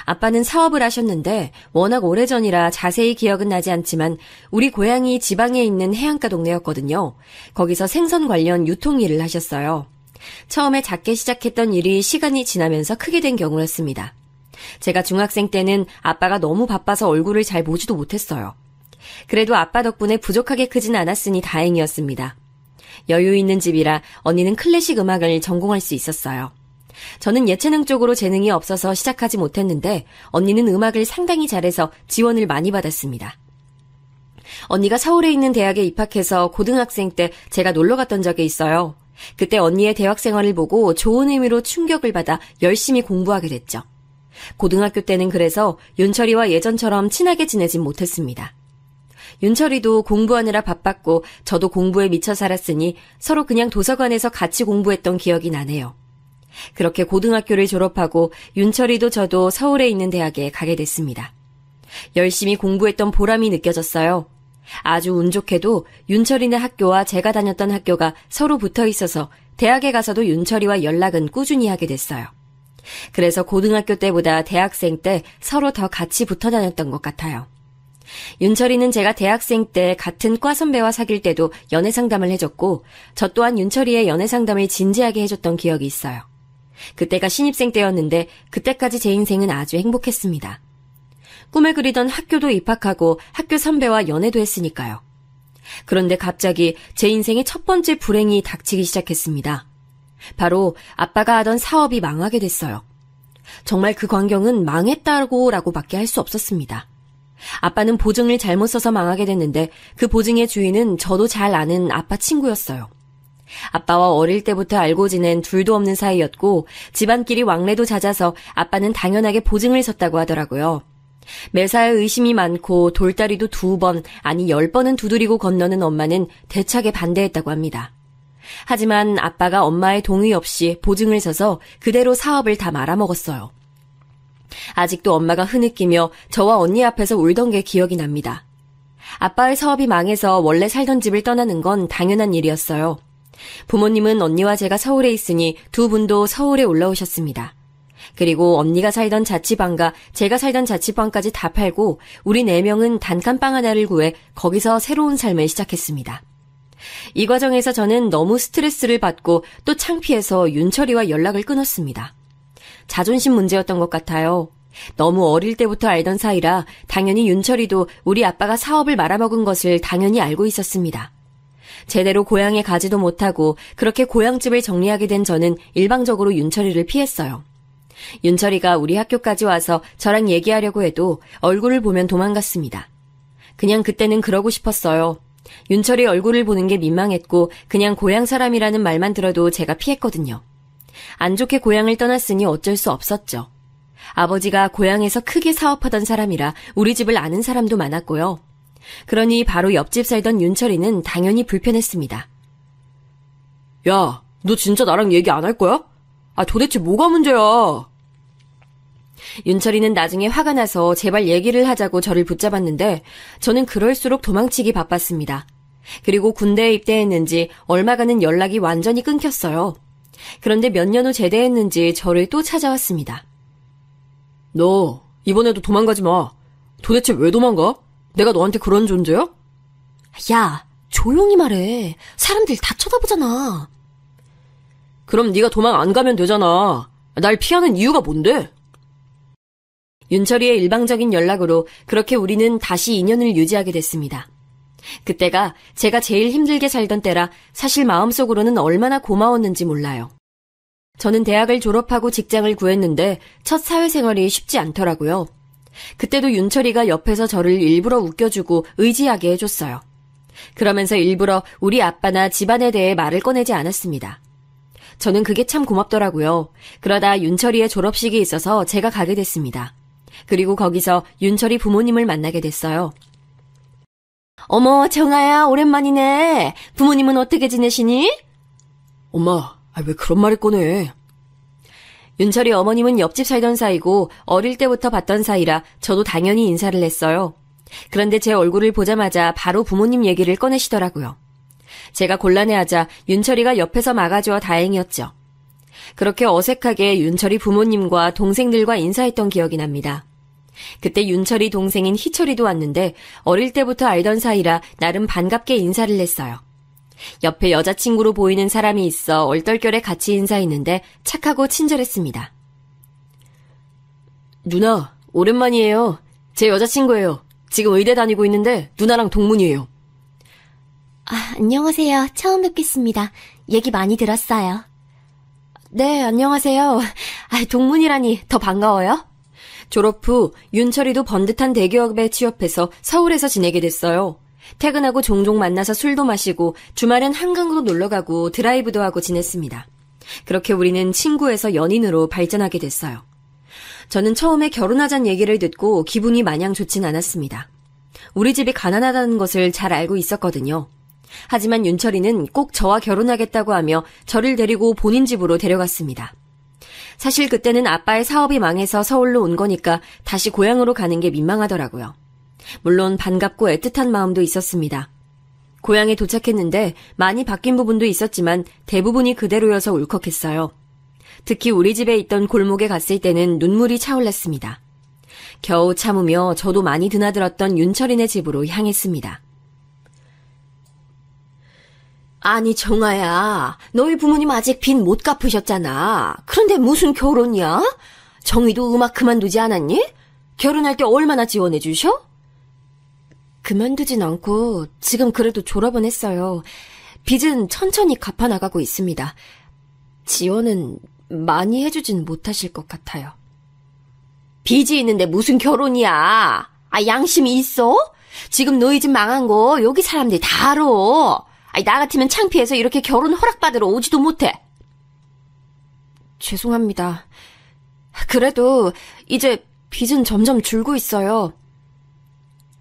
아빠는 사업을 하셨는데 워낙 오래전이라 자세히 기억은 나지 않지만 우리 고향이 지방에 있는 해안가 동네였거든요. 거기서 생선 관련 유통 일을 하셨어요. 처음에 작게 시작했던 일이 시간이 지나면서 크게 된 경우였습니다. 제가 중학생 때는 아빠가 너무 바빠서 얼굴을 잘 보지도 못했어요. 그래도 아빠 덕분에 부족하게 크진 않았으니 다행이었습니다. 여유 있는 집이라 언니는 클래식 음악을 전공할 수 있었어요. 저는 예체능 쪽으로 재능이 없어서 시작하지 못했는데 언니는 음악을 상당히 잘해서 지원을 많이 받았습니다. 언니가 서울에 있는 대학에 입학해서 고등학생 때 제가 놀러 갔던 적이 있어요. 그때 언니의 대학 생활을 보고 좋은 의미로 충격을 받아 열심히 공부하게 됐죠. 고등학교 때는 그래서 윤철이와 예전처럼 친하게 지내진 못했습니다. 윤철이도 공부하느라 바빴고 저도 공부에 미쳐 살았으니 서로 그냥 도서관에서 같이 공부했던 기억이 나네요. 그렇게 고등학교를 졸업하고 윤철이도 저도 서울에 있는 대학에 가게 됐습니다. 열심히 공부했던 보람이 느껴졌어요. 아주 운 좋게도 윤철이네 학교와 제가 다녔던 학교가 서로 붙어 있어서 대학에 가서도 윤철이와 연락은 꾸준히 하게 됐어요. 그래서 고등학교 때보다 대학생 때 서로 더 같이 붙어 다녔던 것 같아요. 윤철이는 제가 대학생 때 같은 과 선배와 사귈 때도 연애 상담을 해줬고 저 또한 윤철이의 연애 상담을 진지하게 해줬던 기억이 있어요. 그때가 신입생 때였는데 그때까지 제 인생은 아주 행복했습니다. 꿈에 그리던 학교도 입학하고 학교 선배와 연애도 했으니까요. 그런데 갑자기 제 인생의 첫 번째 불행이 닥치기 시작했습니다. 바로 아빠가 하던 사업이 망하게 됐어요. 정말 그 광경은 망했다고라고밖에 할 수 없었습니다. 아빠는 보증을 잘못 써서 망하게 됐는데 그 보증의 주인은 저도 잘 아는 아빠 친구였어요. 아빠와 어릴 때부터 알고 지낸 둘도 없는 사이였고 집안끼리 왕래도 잦아서 아빠는 당연하게 보증을 섰다고 하더라고요. 매사에 의심이 많고 돌다리도 2번, 아니 10번은 두드리고 건너는 엄마는 대차게 반대했다고 합니다. 하지만 아빠가 엄마의 동의 없이 보증을 서서 그대로 사업을 다 말아먹었어요. 아직도 엄마가 흐느끼며 저와 언니 앞에서 울던 게 기억이 납니다. 아빠의 사업이 망해서 원래 살던 집을 떠나는 건 당연한 일이었어요. 부모님은 언니와 제가 서울에 있으니 두 분도 서울에 올라오셨습니다. 그리고 언니가 살던 자취방과 제가 살던 자취방까지 다 팔고 우리 4명은 단칸방 하나를 구해 거기서 새로운 삶을 시작했습니다. 이 과정에서 저는 너무 스트레스를 받고 또 창피해서 윤철이와 연락을 끊었습니다. 자존심 문제였던 것 같아요. 너무 어릴 때부터 알던 사이라 당연히 윤철이도 우리 아빠가 사업을 말아먹은 것을 당연히 알고 있었습니다. 제대로 고향에 가지도 못하고 그렇게 고향집을 정리하게 된 저는 일방적으로 윤철이를 피했어요. 윤철이가 우리 학교까지 와서 저랑 얘기하려고 해도 얼굴을 보면 도망갔습니다. 그냥 그때는 그러고 싶었어요. 윤철이 얼굴을 보는 게 민망했고 그냥 고향 사람이라는 말만 들어도 제가 피했거든요. 안 좋게 고향을 떠났으니 어쩔 수 없었죠. 아버지가 고향에서 크게 사업하던 사람이라 우리 집을 아는 사람도 많았고요. 그러니 바로 옆집 살던 윤철이는 당연히 불편했습니다. 야, 너 진짜 나랑 얘기 안 할 거야? 도대체 뭐가 문제야? 윤철이는 나중에 화가 나서 제발 얘기를 하자고 저를 붙잡았는데 저는 그럴수록 도망치기 바빴습니다. 그리고 군대에 입대했는지 얼마간은 연락이 완전히 끊겼어요. 그런데 몇 년 후 제대했는지 저를 또 찾아왔습니다. 너 이번에도 도망가지 마. 도대체 왜 도망가? 내가 너한테 그런 존재야? 야, 조용히 말해. 사람들 다 쳐다보잖아. 그럼 네가 도망 안 가면 되잖아. 날 피하는 이유가 뭔데? 윤철이의 일방적인 연락으로 그렇게 우리는 다시 인연을 유지하게 됐습니다. 그때가 제가 제일 힘들게 살던 때라 사실 마음속으로는 얼마나 고마웠는지 몰라요. 저는 대학을 졸업하고 직장을 구했는데 첫 사회생활이 쉽지 않더라고요. 그때도 윤철이가 옆에서 저를 일부러 웃겨주고 의지하게 해줬어요. 그러면서 일부러 우리 아빠나 집안에 대해 말을 꺼내지 않았습니다. 저는 그게 참 고맙더라고요. 그러다 윤철이의 졸업식이 있어서 제가 가게 됐습니다. 그리고 거기서 윤철이 부모님을 만나게 됐어요. 어머, 정아야, 오랜만이네. 부모님은 어떻게 지내시니? 엄마, 왜 그런 말을 꺼내? 윤철이 어머님은 옆집 살던 사이고 어릴 때부터 봤던 사이라 저도 당연히 인사를 했어요. 그런데 제 얼굴을 보자마자 바로 부모님 얘기를 꺼내시더라고요. 제가 곤란해하자 윤철이가 옆에서 막아주어 다행이었죠. 그렇게 어색하게 윤철이 부모님과 동생들과 인사했던 기억이 납니다. 그때 윤철이 동생인 희철이도 왔는데 어릴 때부터 알던 사이라 나름 반갑게 인사를 했어요. 옆에 여자친구로 보이는 사람이 있어 얼떨결에 같이 인사했는데 착하고 친절했습니다. 누나, 오랜만이에요. 제 여자친구예요. 지금 의대 다니고 있는데 누나랑 동문이에요. 안녕하세요. 처음 뵙겠습니다. 얘기 많이 들었어요. 네, 안녕하세요. 동문이라니 더 반가워요. 졸업 후 윤철이도 번듯한 대기업에 취업해서 서울에서 지내게 됐어요. 퇴근하고 종종 만나서 술도 마시고 주말엔 한강으로 놀러가고 드라이브도 하고 지냈습니다. 그렇게 우리는 친구에서 연인으로 발전하게 됐어요. 저는 처음에 결혼하자는 얘기를 듣고 기분이 마냥 좋진 않았습니다. 우리 집이 가난하다는 것을 잘 알고 있었거든요. 하지만 윤철이는 꼭 저와 결혼하겠다고 하며 저를 데리고 본인 집으로 데려갔습니다. 사실 그때는 아빠의 사업이 망해서 서울로 온 거니까 다시 고향으로 가는 게 민망하더라고요. 물론 반갑고 애틋한 마음도 있었습니다. 고향에 도착했는데 많이 바뀐 부분도 있었지만 대부분이 그대로여서 울컥했어요. 특히 우리 집에 있던 골목에 갔을 때는 눈물이 차올랐습니다. 겨우 참으며 저도 많이 드나들었던 윤철이네 집으로 향했습니다. 아니 정아야, 너희 부모님 아직 빚 못 갚으셨잖아. 그런데 무슨 결혼이야? 정희도 음악 그만두지 않았니? 결혼할 때 얼마나 지원해 주셔? 그만두진 않고 지금 그래도 졸업은 했어요. 빚은 천천히 갚아나가고 있습니다. 지원은 많이 해주진 못하실 것 같아요. 빚이 있는데 무슨 결혼이야? 아, 양심이 있어? 지금 너희 집 망한 거 여기 사람들이 다 알아. 아니, 나 같으면 창피해서 이렇게 결혼 허락받으러 오지도 못해. 죄송합니다. 그래도 이제 빚은 점점 줄고 있어요.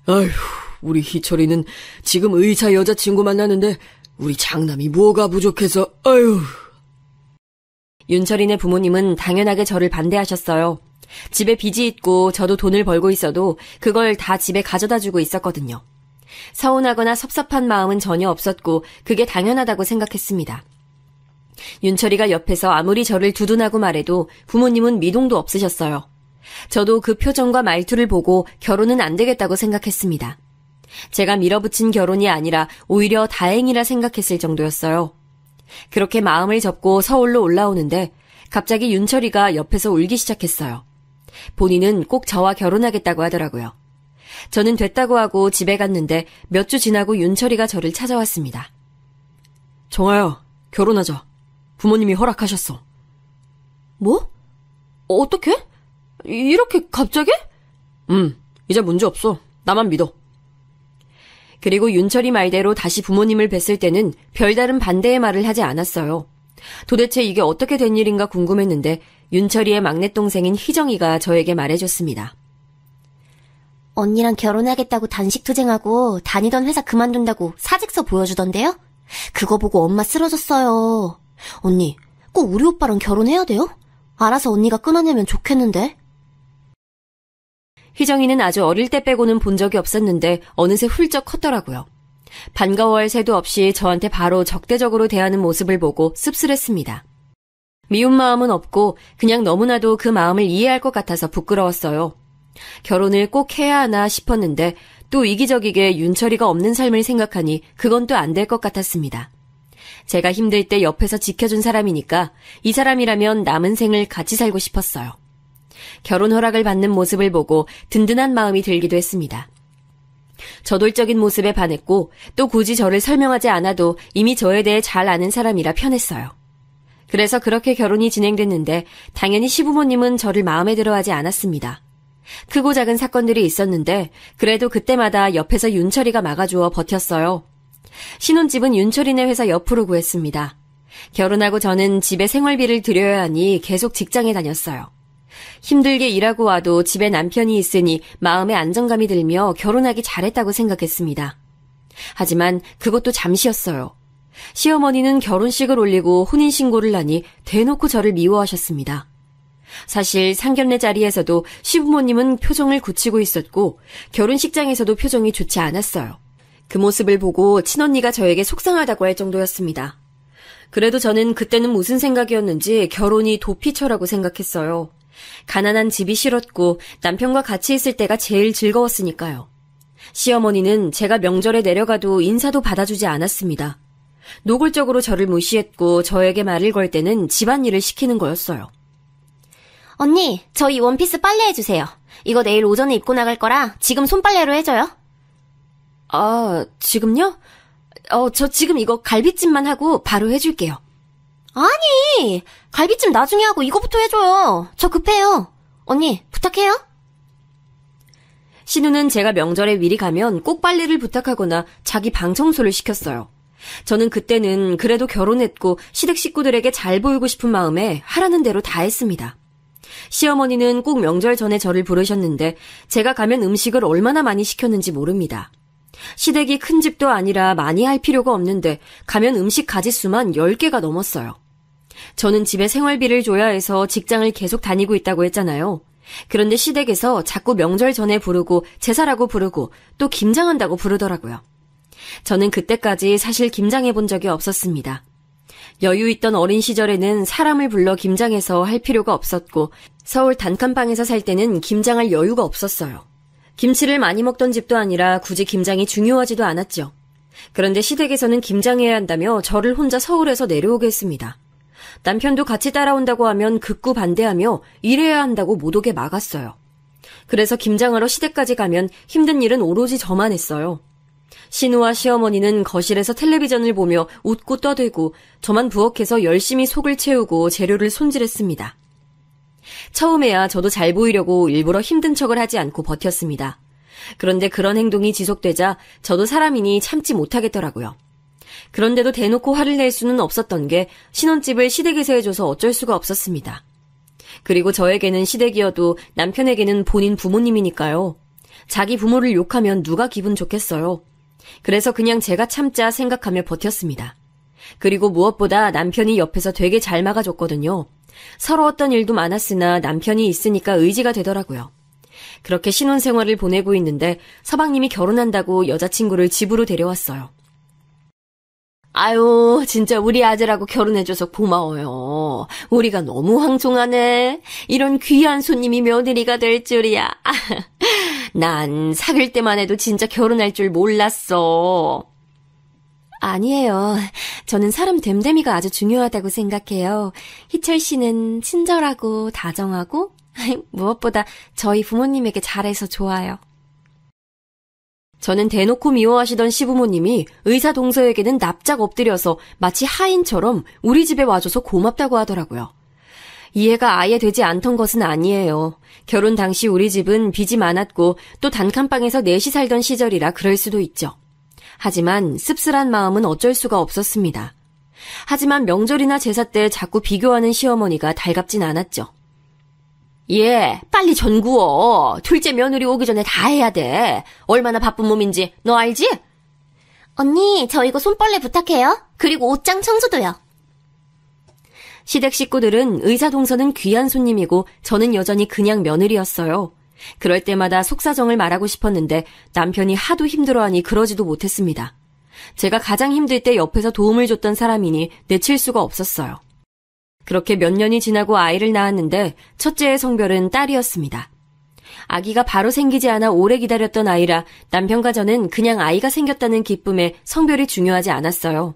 아휴, 우리 희철이는 지금 의사 여자친구 만나는데 우리 장남이 뭐가 부족해서, 아휴. 윤철이네 부모님은 당연하게 저를 반대하셨어요. 집에 빚이 있고 저도 돈을 벌고 있어도 그걸 다 집에 가져다 주고 있었거든요. 서운하거나 섭섭한 마음은 전혀 없었고 그게 당연하다고 생각했습니다. 윤철이가 옆에서 아무리 저를 두둔하고 말해도 부모님은 미동도 없으셨어요. 저도 그 표정과 말투를 보고 결혼은 안 되겠다고 생각했습니다. 제가 밀어붙인 결혼이 아니라 오히려 다행이라 생각했을 정도였어요. 그렇게 마음을 접고 서울로 올라오는데 갑자기 윤철이가 옆에서 울기 시작했어요. 본인은 꼭 저와 결혼하겠다고 하더라고요. 저는 됐다고 하고 집에 갔는데 몇 주 지나고 윤철이가 저를 찾아왔습니다. 정아야, 결혼하자. 부모님이 허락하셨어. 뭐? 어떻게? 이렇게 갑자기? 이제 문제 없어. 나만 믿어. 그리고 윤철이 말대로 다시 부모님을 뵀을 때는 별다른 반대의 말을 하지 않았어요. 도대체 이게 어떻게 된 일인가 궁금했는데 윤철이의 막내 동생인 희정이가 저에게 말해줬습니다. 언니랑 결혼하겠다고 단식투쟁하고 다니던 회사 그만둔다고 사직서 보여주던데요? 그거 보고 엄마 쓰러졌어요. 언니, 꼭 우리 오빠랑 결혼해야 돼요? 알아서 언니가 끊어내면 좋겠는데. 희정이는 아주 어릴 때 빼고는 본 적이 없었는데 어느새 훌쩍 컸더라고요. 반가워할 새도 없이 저한테 바로 적대적으로 대하는 모습을 보고 씁쓸했습니다. 미운 마음은 없고 그냥 너무나도 그 마음을 이해할 것 같아서 부끄러웠어요. 결혼을 꼭 해야 하나 싶었는데 또 이기적이게 윤철이가 없는 삶을 생각하니 그건 또 안 될 것 같았습니다. 제가 힘들 때 옆에서 지켜준 사람이니까 이 사람이라면 남은 생을 같이 살고 싶었어요. 결혼 허락을 받는 모습을 보고 든든한 마음이 들기도 했습니다. 저돌적인 모습에 반했고 또 굳이 저를 설명하지 않아도 이미 저에 대해 잘 아는 사람이라 편했어요. 그래서 그렇게 결혼이 진행됐는데 당연히 시부모님은 저를 마음에 들어하지 않았습니다. 크고 작은 사건들이 있었는데 그래도 그때마다 옆에서 윤철이가 막아주어 버텼어요. 신혼집은 윤철이네 회사 옆으로 구했습니다. 결혼하고 저는 집에 생활비를 들여야 하니 계속 직장에 다녔어요. 힘들게 일하고 와도 집에 남편이 있으니 마음에 안정감이 들며 결혼하기 잘했다고 생각했습니다. 하지만 그것도 잠시였어요. 시어머니는 결혼식을 올리고 혼인신고를 하니 대놓고 저를 미워하셨습니다. 사실 상견례 자리에서도 시부모님은 표정을 굳히고 있었고 결혼식장에서도 표정이 좋지 않았어요. 그 모습을 보고 친언니가 저에게 속상하다고 할 정도였습니다. 그래도 저는 그때는 무슨 생각이었는지 결혼이 도피처라고 생각했어요. 가난한 집이 싫었고 남편과 같이 있을 때가 제일 즐거웠으니까요. 시어머니는 제가 명절에 내려가도 인사도 받아주지 않았습니다. 노골적으로 저를 무시했고 저에게 말을 걸 때는 집안일을 시키는 거였어요. 언니, 저희 원피스 빨래해주세요. 이거 내일 오전에 입고 나갈 거라 지금 손빨래로 해줘요. 아, 지금요? 저 지금 이거 갈비찜만 하고 바로 해줄게요. 아니, 갈비찜 나중에 하고 이거부터 해줘요. 저 급해요. 언니, 부탁해요. 신우는 제가 명절에 미리 가면 꼭 빨래를 부탁하거나 자기 방 청소를 시켰어요. 저는 그때는 그래도 결혼했고 시댁 식구들에게 잘 보이고 싶은 마음에 하라는 대로 다 했습니다. 시어머니는 꼭 명절 전에 저를 부르셨는데 제가 가면 음식을 얼마나 많이 시켰는지 모릅니다. 시댁이 큰 집도 아니라 많이 할 필요가 없는데 가면 음식 가짓수만 10개가 넘었어요. 저는 집에 생활비를 줘야 해서 직장을 계속 다니고 있다고 했잖아요. 그런데 시댁에서 자꾸 명절 전에 부르고 제사라고 부르고 또 김장한다고 부르더라고요. 저는 그때까지 사실 김장해 본 적이 없었습니다. 여유 있던 어린 시절에는 사람을 불러 김장해서 할 필요가 없었고 서울 단칸방에서 살 때는 김장할 여유가 없었어요. 김치를 많이 먹던 집도 아니라 굳이 김장이 중요하지도 않았죠. 그런데 시댁에서는 김장해야 한다며 저를 혼자 서울에서 내려오게 했습니다. 남편도 같이 따라온다고 하면 극구 반대하며 일해야 한다고 못 오게 막았어요. 그래서 김장하러 시댁까지 가면 힘든 일은 오로지 저만 했어요. 신우와 시어머니는 거실에서 텔레비전을 보며 웃고 떠들고 저만 부엌에서 열심히 속을 채우고 재료를 손질했습니다. 처음에야 저도 잘 보이려고 일부러 힘든 척을 하지 않고 버텼습니다. 그런데 그런 행동이 지속되자 저도 사람이니 참지 못하겠더라고요. 그런데도 대놓고 화를 낼 수는 없었던 게 신혼집을 시댁에서 해줘서 어쩔 수가 없었습니다. 그리고 저에게는 시댁이어도 남편에게는 본인 부모님이니까요. 자기 부모를 욕하면 누가 기분 좋겠어요. 그래서 그냥 제가 참자 생각하며 버텼습니다. 그리고 무엇보다 남편이 옆에서 되게 잘 막아줬거든요. 서러웠던 일도 많았으나 남편이 있으니까 의지가 되더라고요. 그렇게 신혼생활을 보내고 있는데 서방님이 결혼한다고 여자친구를 집으로 데려왔어요. 아유, 진짜 우리 아들하고 결혼해줘서 고마워요. 우리가 너무 황송하네. 이런 귀한 손님이 며느리가 될 줄이야. 난 사귈 때만 해도 진짜 결혼할 줄 몰랐어. 아니에요. 저는 사람 됨됨이가 아주 중요하다고 생각해요. 희철 씨는 친절하고 다정하고 무엇보다 저희 부모님에게 잘해서 좋아요. 저는 대놓고 미워하시던 시부모님이 의사 동서에게는 납작 엎드려서 마치 하인처럼 우리 집에 와줘서 고맙다고 하더라고요. 이해가 아예 되지 않던 것은 아니에요. 결혼 당시 우리 집은 빚이 많았고 또 단칸방에서 넷이 살던 시절이라 그럴 수도 있죠. 하지만 씁쓸한 마음은 어쩔 수가 없었습니다. 하지만 명절이나 제사 때 자꾸 비교하는 시어머니가 달갑진 않았죠. 예, 빨리 전 구워. 둘째 며느리 오기 전에 다 해야 돼. 얼마나 바쁜 몸인지 너 알지? 언니, 저 이거 손빨래 부탁해요. 그리고 옷장 청소도요. 시댁 식구들은 의사 동서는 귀한 손님이고 저는 여전히 그냥 며느리였어요. 그럴 때마다 속사정을 말하고 싶었는데 남편이 하도 힘들어하니 그러지도 못했습니다. 제가 가장 힘들 때 옆에서 도움을 줬던 사람이니 내칠 수가 없었어요. 그렇게 몇 년이 지나고 아이를 낳았는데 첫째의 성별은 딸이었습니다. 아기가 바로 생기지 않아 오래 기다렸던 아이라 남편과 저는 그냥 아이가 생겼다는 기쁨에 성별이 중요하지 않았어요.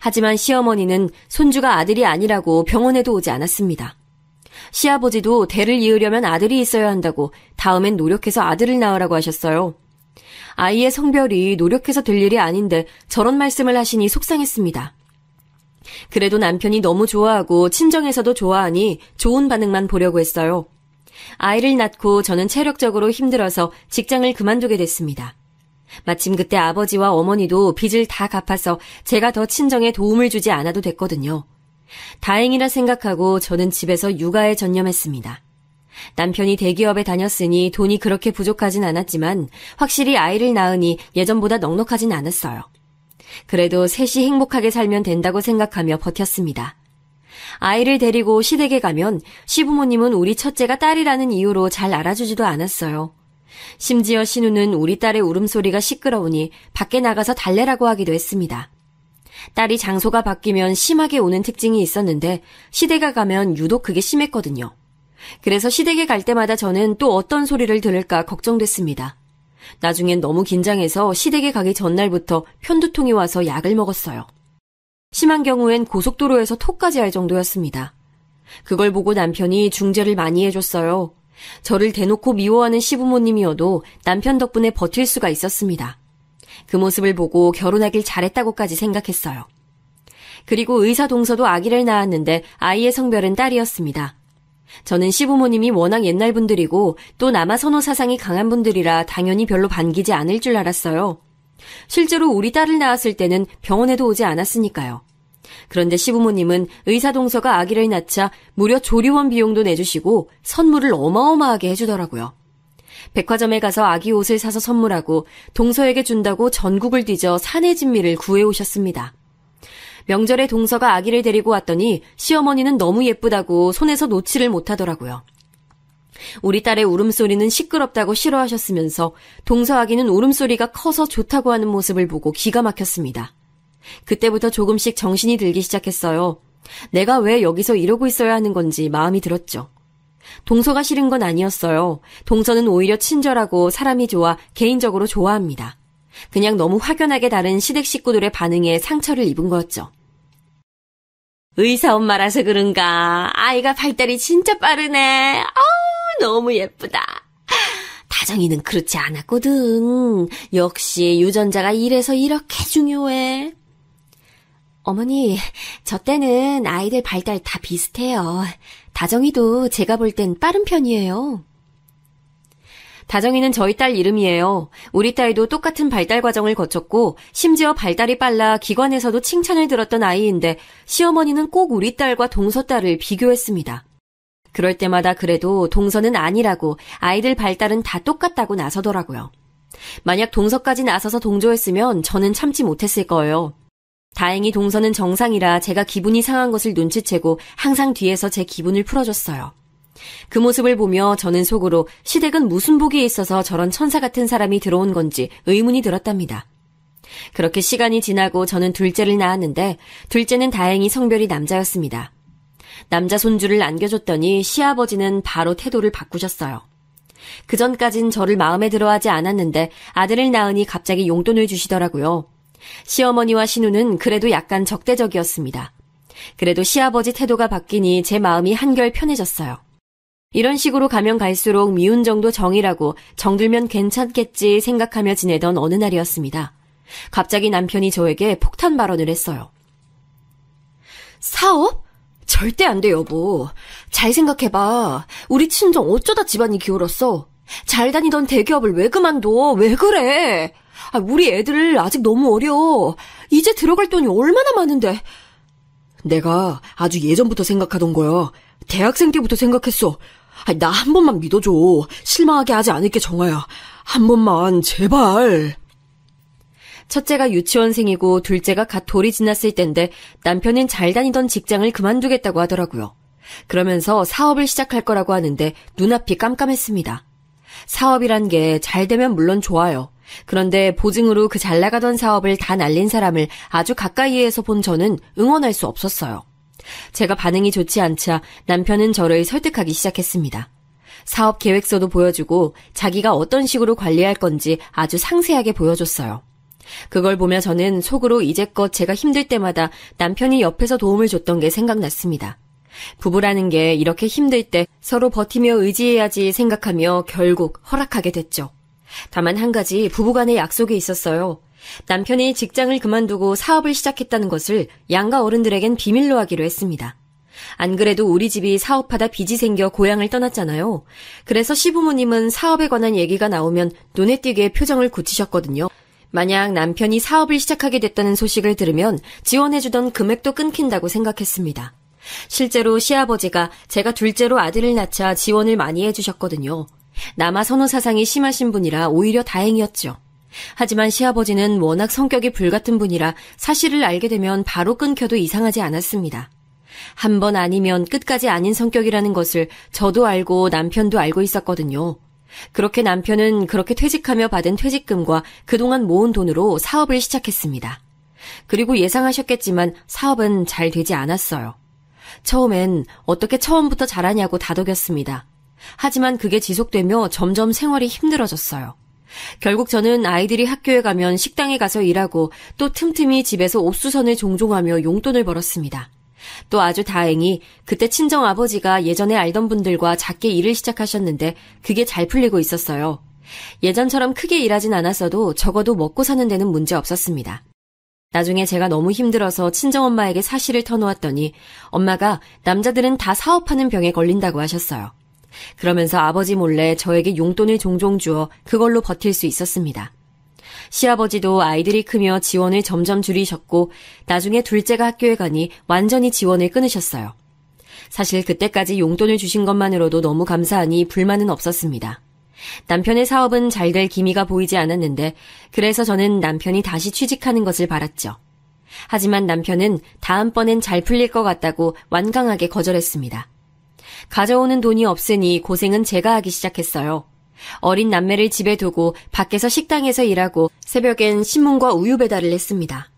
하지만 시어머니는 손주가 아들이 아니라고 병원에도 오지 않았습니다. 시아버지도 대를 이으려면 아들이 있어야 한다고 다음엔 노력해서 아들을 낳으라고 하셨어요. 아이의 성별이 노력해서 될 일이 아닌데 저런 말씀을 하시니 속상했습니다. 그래도 남편이 너무 좋아하고 친정에서도 좋아하니 좋은 반응만 보려고 했어요. 아이를 낳고 저는 체력적으로 힘들어서 직장을 그만두게 됐습니다. 마침 그때 아버지와 어머니도 빚을 다 갚아서 제가 더 친정에 도움을 주지 않아도 됐거든요. 다행이라 생각하고 저는 집에서 육아에 전념했습니다. 남편이 대기업에 다녔으니 돈이 그렇게 부족하진 않았지만 확실히 아이를 낳으니 예전보다 넉넉하진 않았어요. 그래도 셋이 행복하게 살면 된다고 생각하며 버텼습니다. 아이를 데리고 시댁에 가면 시부모님은 우리 첫째가 딸이라는 이유로 잘 알아주지도 않았어요. 심지어 신우는 우리 딸의 울음소리가 시끄러우니 밖에 나가서 달래라고 하기도 했습니다. 딸이 장소가 바뀌면 심하게 우는 특징이 있었는데 시댁에 가면 유독 그게 심했거든요. 그래서 시댁에 갈 때마다 저는 또 어떤 소리를 들을까 걱정됐습니다. 나중엔 너무 긴장해서 시댁에 가기 전날부터 편두통이 와서 약을 먹었어요. 심한 경우엔 고속도로에서 토까지 할 정도였습니다. 그걸 보고 남편이 중재를 많이 해줬어요. 저를 대놓고 미워하는 시부모님이어도 남편 덕분에 버틸 수가 있었습니다. 그 모습을 보고 결혼하길 잘했다고까지 생각했어요. 그리고 의사 동서도 아기를 낳았는데 아이의 성별은 딸이었습니다. 저는 시부모님이 워낙 옛날 분들이고 또 남아 선호 사상이 강한 분들이라 당연히 별로 반기지 않을 줄 알았어요. 실제로 우리 딸을 낳았을 때는 병원에도 오지 않았으니까요. 그런데 시부모님은 의사 동서가 아기를 낳자 무려 조리원 비용도 내주시고 선물을 어마어마하게 해주더라고요. 백화점에 가서 아기 옷을 사서 선물하고 동서에게 준다고 전국을 뒤져 사내 진미를 구해오셨습니다. 명절에 동서가 아기를 데리고 왔더니 시어머니는 너무 예쁘다고 손에서 놓지를 못하더라고요. 우리 딸의 울음소리는 시끄럽다고 싫어하셨으면서 동서 아기는 울음소리가 커서 좋다고 하는 모습을 보고 기가 막혔습니다. 그때부터 조금씩 정신이 들기 시작했어요. 내가 왜 여기서 이러고 있어야 하는 건지 마음이 들었죠. 동서가 싫은 건 아니었어요. 동서는 오히려 친절하고 사람이 좋아 개인적으로 좋아합니다. 그냥 너무 확연하게 다른 시댁 식구들의 반응에 상처를 입은 거였죠. 의사 엄마라서 그런가 아이가 발달이 진짜 빠르네. 너무 예쁘다. 다정이는 그렇지 않았거든. 역시 유전자가 이래서 이렇게 중요해. 어머니, 저 때는 아이들 발달 다 비슷해요. 다정이도 제가 볼 땐 빠른 편이에요. 다정이는 저희 딸 이름이에요. 우리 딸도 똑같은 발달 과정을 거쳤고 심지어 발달이 빨라 기관에서도 칭찬을 들었던 아이인데 시어머니는 꼭 우리 딸과 동서 딸을 비교했습니다. 그럴 때마다 그래도 동서는 아니라고 아이들 발달은 다 똑같다고 나서더라고요. 만약 동서까지 나서서 동조했으면 저는 참지 못했을 거예요. 다행히 동서는 정상이라 제가 기분이 상한 것을 눈치채고 항상 뒤에서 제 기분을 풀어줬어요. 그 모습을 보며 저는 속으로 시댁은 무슨 복이 있어서 저런 천사 같은 사람이 들어온 건지 의문이 들었답니다. 그렇게 시간이 지나고 저는 둘째를 낳았는데 둘째는 다행히 성별이 남자였습니다. 남자 손주를 안겨줬더니 시아버지는 바로 태도를 바꾸셨어요. 그전까진 저를 마음에 들어하지 않았는데 아들을 낳으니 갑자기 용돈을 주시더라고요. 시어머니와 신우는 그래도 약간 적대적이었습니다. 그래도 시아버지 태도가 바뀌니 제 마음이 한결 편해졌어요. 이런 식으로 가면 갈수록 미운 정도 정이라고 정들면 괜찮겠지 생각하며 지내던 어느 날이었습니다. 갑자기 남편이 저에게 폭탄 발언을 했어요. 사업? 절대 안 돼, 여보. 잘 생각해봐. 우리 친정 어쩌다 집안이 기울었어. 잘 다니던 대기업을 왜 그만둬? 왜 그래? 우리 애들 아직 너무 어려. 이제 들어갈 돈이 얼마나 많은데. 내가 아주 예전부터 생각하던 거야. 대학생 때부터 생각했어. 나 한 번만 믿어줘. 실망하게 하지 않을게, 정아야. 한 번만, 제발. 첫째가 유치원생이고 둘째가 갓 돌이 지났을 땐데 남편은 잘 다니던 직장을 그만두겠다고 하더라고요. 그러면서 사업을 시작할 거라고 하는데 눈앞이 깜깜했습니다. 사업이란 게 잘 되면 물론 좋아요. 그런데 보증으로 그 잘 나가던 사업을 다 날린 사람을 아주 가까이에서 본 저는 응원할 수 없었어요. 제가 반응이 좋지 않자 남편은 저를 설득하기 시작했습니다. 사업 계획서도 보여주고 자기가 어떤 식으로 관리할 건지 아주 상세하게 보여줬어요. 그걸 보며 저는 속으로 이제껏 제가 힘들 때마다 남편이 옆에서 도움을 줬던 게 생각났습니다. 부부라는 게 이렇게 힘들 때 서로 버티며 의지해야지 생각하며 결국 허락하게 됐죠. 다만 한 가지 부부간의 약속이 있었어요. 남편이 직장을 그만두고 사업을 시작했다는 것을 양가 어른들에겐 비밀로 하기로 했습니다. 안 그래도 우리 집이 사업하다 빚이 생겨 고향을 떠났잖아요. 그래서 시부모님은 사업에 관한 얘기가 나오면 눈에 띄게 표정을 굳히셨거든요. 만약 남편이 사업을 시작하게 됐다는 소식을 들으면 지원해주던 금액도 끊긴다고 생각했습니다. 실제로 시아버지가 제가 둘째로 아들을 낳자 지원을 많이 해주셨거든요. 남아 선호 사상이 심하신 분이라 오히려 다행이었죠. 하지만 시아버지는 워낙 성격이 불같은 분이라 사실을 알게 되면 바로 끊겨도 이상하지 않았습니다. 한 번 아니면 끝까지 아닌 성격이라는 것을 저도 알고 남편도 알고 있었거든요. 그렇게 남편은 그렇게 퇴직하며 받은 퇴직금과 그동안 모은 돈으로 사업을 시작했습니다. 그리고 예상하셨겠지만 사업은 잘 되지 않았어요. 처음엔 어떻게 처음부터 잘하냐고 다독였습니다. 하지만 그게 지속되며 점점 생활이 힘들어졌어요. 결국 저는 아이들이 학교에 가면 식당에 가서 일하고 또 틈틈이 집에서 옥수선을 종종 하며 용돈을 벌었습니다. 또 아주 다행히 그때 친정아버지가 예전에 알던 분들과 작게 일을 시작하셨는데 그게 잘 풀리고 있었어요. 예전처럼 크게 일하진 않았어도 적어도 먹고 사는 데는 문제 없었습니다. 나중에 제가 너무 힘들어서 친정엄마에게 사실을 터놓았더니 엄마가 남자들은 다 사업하는 병에 걸린다고 하셨어요. 그러면서 아버지 몰래 저에게 용돈을 종종 주어 그걸로 버틸 수 있었습니다. 시아버지도 아이들이 크며 지원을 점점 줄이셨고 나중에 둘째가 학교에 가니 완전히 지원을 끊으셨어요. 사실 그때까지 용돈을 주신 것만으로도 너무 감사하니 불만은 없었습니다. 남편의 사업은 잘 될 기미가 보이지 않았는데 그래서 저는 남편이 다시 취직하는 것을 바랐죠. 하지만 남편은 다음번엔 잘 풀릴 것 같다고 완강하게 거절했습니다. 가져오는 돈이 없으니 고생은 제가 하기 시작했어요. 어린 남매를 집에 두고 밖에서 식당에서 일하고 새벽엔 신문과 우유 배달을 했습니다.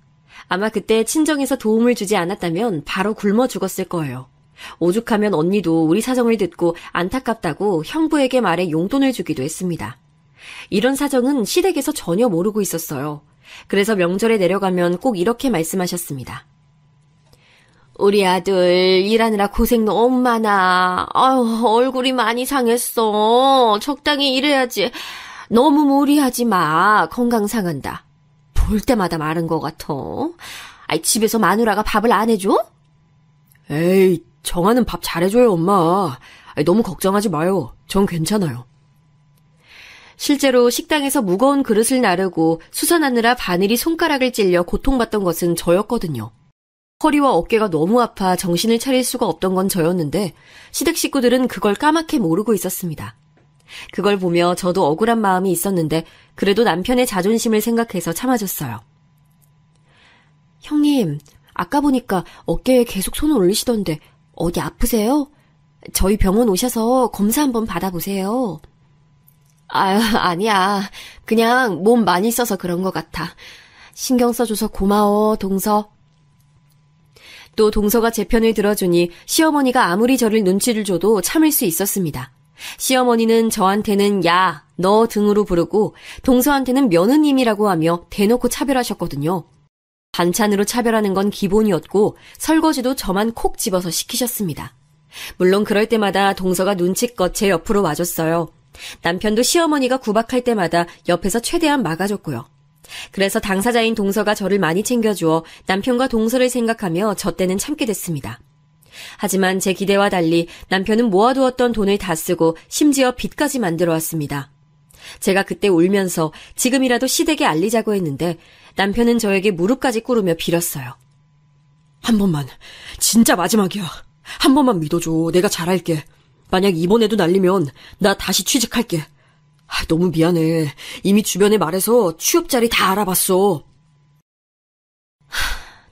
아마 그때 친정에서 도움을 주지 않았다면 바로 굶어 죽었을 거예요. 오죽하면 언니도 우리 사정을 듣고 안타깝다고 형부에게 말해 용돈을 주기도 했습니다. 이런 사정은 시댁에서 전혀 모르고 있었어요. 그래서 명절에 내려가면 꼭 이렇게 말씀하셨습니다. 우리 아들 일하느라 고생 너무 많아. 아유, 얼굴이 많이 상했어. 적당히 일해야지. 너무 무리하지 마. 건강 상한다. 볼 때마다 마른 것 같아. 아이, 집에서 마누라가 밥을 안 해줘? 에이, 정아는 밥 잘해줘요, 엄마. 너무 걱정하지 마요. 전 괜찮아요. 실제로 식당에서 무거운 그릇을 나르고 수선하느라 바늘이 손가락을 찔려 고통받던 것은 저였거든요. 허리와 어깨가 너무 아파 정신을 차릴 수가 없던 건 저였는데 시댁 식구들은 그걸 까맣게 모르고 있었습니다. 그걸 보며 저도 억울한 마음이 있었는데 그래도 남편의 자존심을 생각해서 참아줬어요. 형님, 아까 보니까 어깨에 계속 손을 올리시던데 어디 아프세요? 저희 병원 오셔서 검사 한번 받아보세요. 아니야. 그냥 몸 많이 써서 그런 것 같아. 신경 써줘서 고마워, 동서. 또 동서가 제 편을 들어주니 시어머니가 아무리 저를 눈치를 줘도 참을 수 있었습니다. 시어머니는 저한테는 야, 너 등으로 부르고 동서한테는 며느님이라고 하며 대놓고 차별하셨거든요. 반찬으로 차별하는 건 기본이었고 설거지도 저만 콕 집어서 시키셨습니다. 물론 그럴 때마다 동서가 눈치껏 제 옆으로 와줬어요. 남편도 시어머니가 구박할 때마다 옆에서 최대한 막아줬고요. 그래서 당사자인 동서가 저를 많이 챙겨주어 남편과 동서를 생각하며 저 때는 참게 됐습니다. 하지만 제 기대와 달리 남편은 모아두었던 돈을 다 쓰고 심지어 빚까지 만들어 왔습니다. 제가 그때 울면서 지금이라도 시댁에 알리자고 했는데 남편은 저에게 무릎까지 꿇으며 빌었어요. 한 번만, 진짜 마지막이야. 한 번만 믿어줘. 내가 잘할게. 만약 이번에도 날리면 나 다시 취직할게. 너무 미안해. 이미 주변에 말해서 취업 자리 다 알아봤어.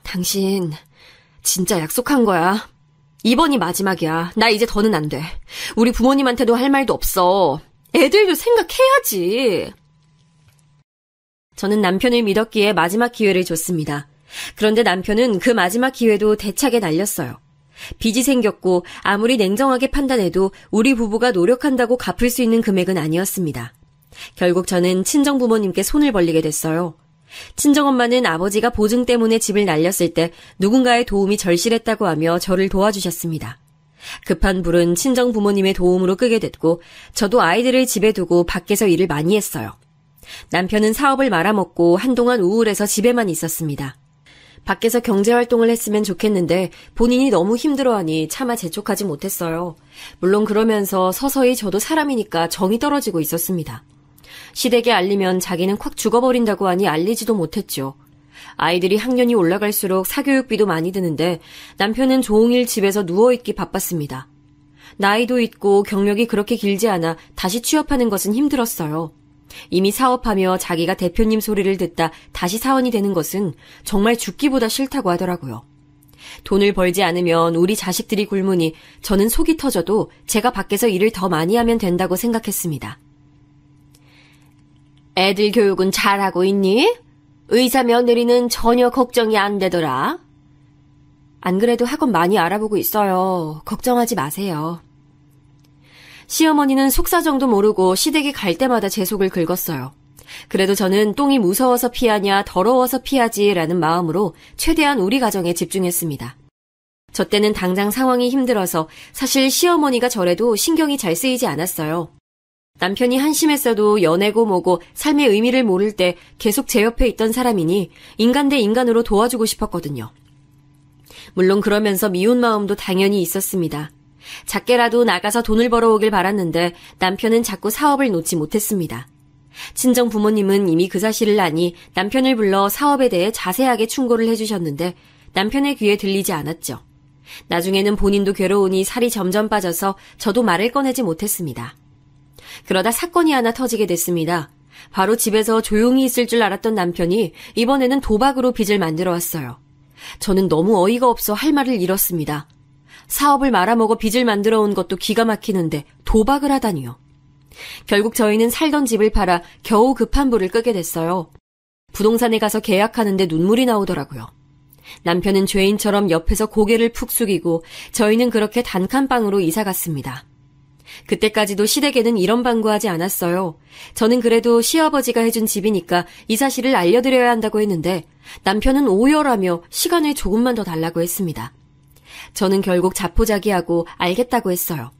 당신 진짜 약속한 거야. 이번이 마지막이야. 나 이제 더는 안 돼. 우리 부모님한테도 할 말도 없어. 애들도 생각해야지. 저는 남편을 믿었기에 마지막 기회를 줬습니다. 그런데 남편은 그 마지막 기회도 대차게 날렸어요. 빚이 생겼고 아무리 냉정하게 판단해도 우리 부부가 노력한다고 갚을 수 있는 금액은 아니었습니다. 결국 저는 친정부모님께 손을 벌리게 됐어요. 친정엄마는 아버지가 보증 때문에 집을 날렸을 때 누군가의 도움이 절실했다고 하며 저를 도와주셨습니다. 급한 불은 친정부모님의 도움으로 끄게 됐고 저도 아이들을 집에 두고 밖에서 일을 많이 했어요. 남편은 사업을 말아먹고 한동안 우울해서 집에만 있었습니다. 밖에서 경제활동을 했으면 좋겠는데 본인이 너무 힘들어하니 차마 재촉하지 못했어요. 물론 그러면서 서서히 저도 사람이니까 정이 떨어지고 있었습니다. 시댁에 알리면 자기는 콱 죽어버린다고 하니 알리지도 못했죠. 아이들이 학년이 올라갈수록 사교육비도 많이 드는데 남편은 종일 집에서 누워있기 바빴습니다. 나이도 있고 경력이 그렇게 길지 않아 다시 취업하는 것은 힘들었어요. 이미 사업하며 자기가 대표님 소리를 듣다 다시 사원이 되는 것은 정말 죽기보다 싫다고 하더라고요. 돈을 벌지 않으면 우리 자식들이 굶으니 저는 속이 터져도 제가 밖에서 일을 더 많이 하면 된다고 생각했습니다. 애들 교육은 잘하고 있니? 의사 며느리는 전혀 걱정이 안 되더라. 안 그래도 학원 많이 알아보고 있어요. 걱정하지 마세요. 시어머니는 속사정도 모르고 시댁에 갈 때마다 제 속을 긁었어요. 그래도 저는 똥이 무서워서 피하냐 더러워서 피하지라는 마음으로 최대한 우리 가정에 집중했습니다. 저 때는 당장 상황이 힘들어서 사실 시어머니가 저래도 신경이 잘 쓰이지 않았어요. 남편이 한심했어도 연애고 뭐고 삶의 의미를 모를 때 계속 제 옆에 있던 사람이니 인간 대 인간으로 도와주고 싶었거든요. 물론 그러면서 미운 마음도 당연히 있었습니다. 작게라도 나가서 돈을 벌어오길 바랐는데 남편은 자꾸 사업을 놓지 못했습니다. 친정 부모님은 이미 그 사실을 아니 남편을 불러 사업에 대해 자세하게 충고를 해주셨는데 남편의 귀에 들리지 않았죠. 나중에는 본인도 괴로우니 살이 점점 빠져서 저도 말을 꺼내지 못했습니다. 그러다 사건이 하나 터지게 됐습니다. 바로 집에서 조용히 있을 줄 알았던 남편이 이번에는 도박으로 빚을 만들어 왔어요. 저는 너무 어이가 없어 할 말을 잃었습니다. 사업을 말아먹어 빚을 만들어 온 것도 기가 막히는데 도박을 하다니요. 결국 저희는 살던 집을 팔아 겨우 급한 불을 끄게 됐어요. 부동산에 가서 계약하는데 눈물이 나오더라고요. 남편은 죄인처럼 옆에서 고개를 푹 숙이고 저희는 그렇게 단칸방으로 이사 갔습니다. 그때까지도 시댁에는 이런 방구하지 않았어요. 저는 그래도 시아버지가 해준 집이니까 이 사실을 알려드려야 한다고 했는데 남편은 오열하며 시간을 조금만 더 달라고 했습니다. 저는 결국 자포자기하고 알겠다고 했어요.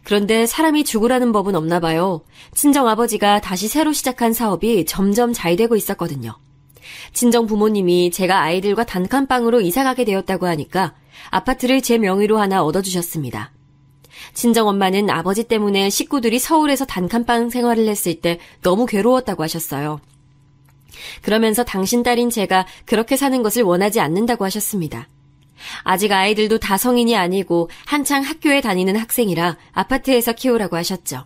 그런데 사람이 죽으라는 법은 없나 봐요. 친정아버지가 다시 새로 시작한 사업이 점점 잘 되고 있었거든요. 친정 부모님이 제가 아이들과 단칸방으로 이사가게 되었다고 하니까 아파트를 제 명의로 하나 얻어주셨습니다. 친정엄마는 아버지 때문에 식구들이 서울에서 단칸방 생활을 했을 때 너무 괴로웠다고 하셨어요. 그러면서 당신 딸인 제가 그렇게 사는 것을 원하지 않는다고 하셨습니다. 아직 아이들도 다 성인이 아니고 한창 학교에 다니는 학생이라 아파트에서 키우라고 하셨죠.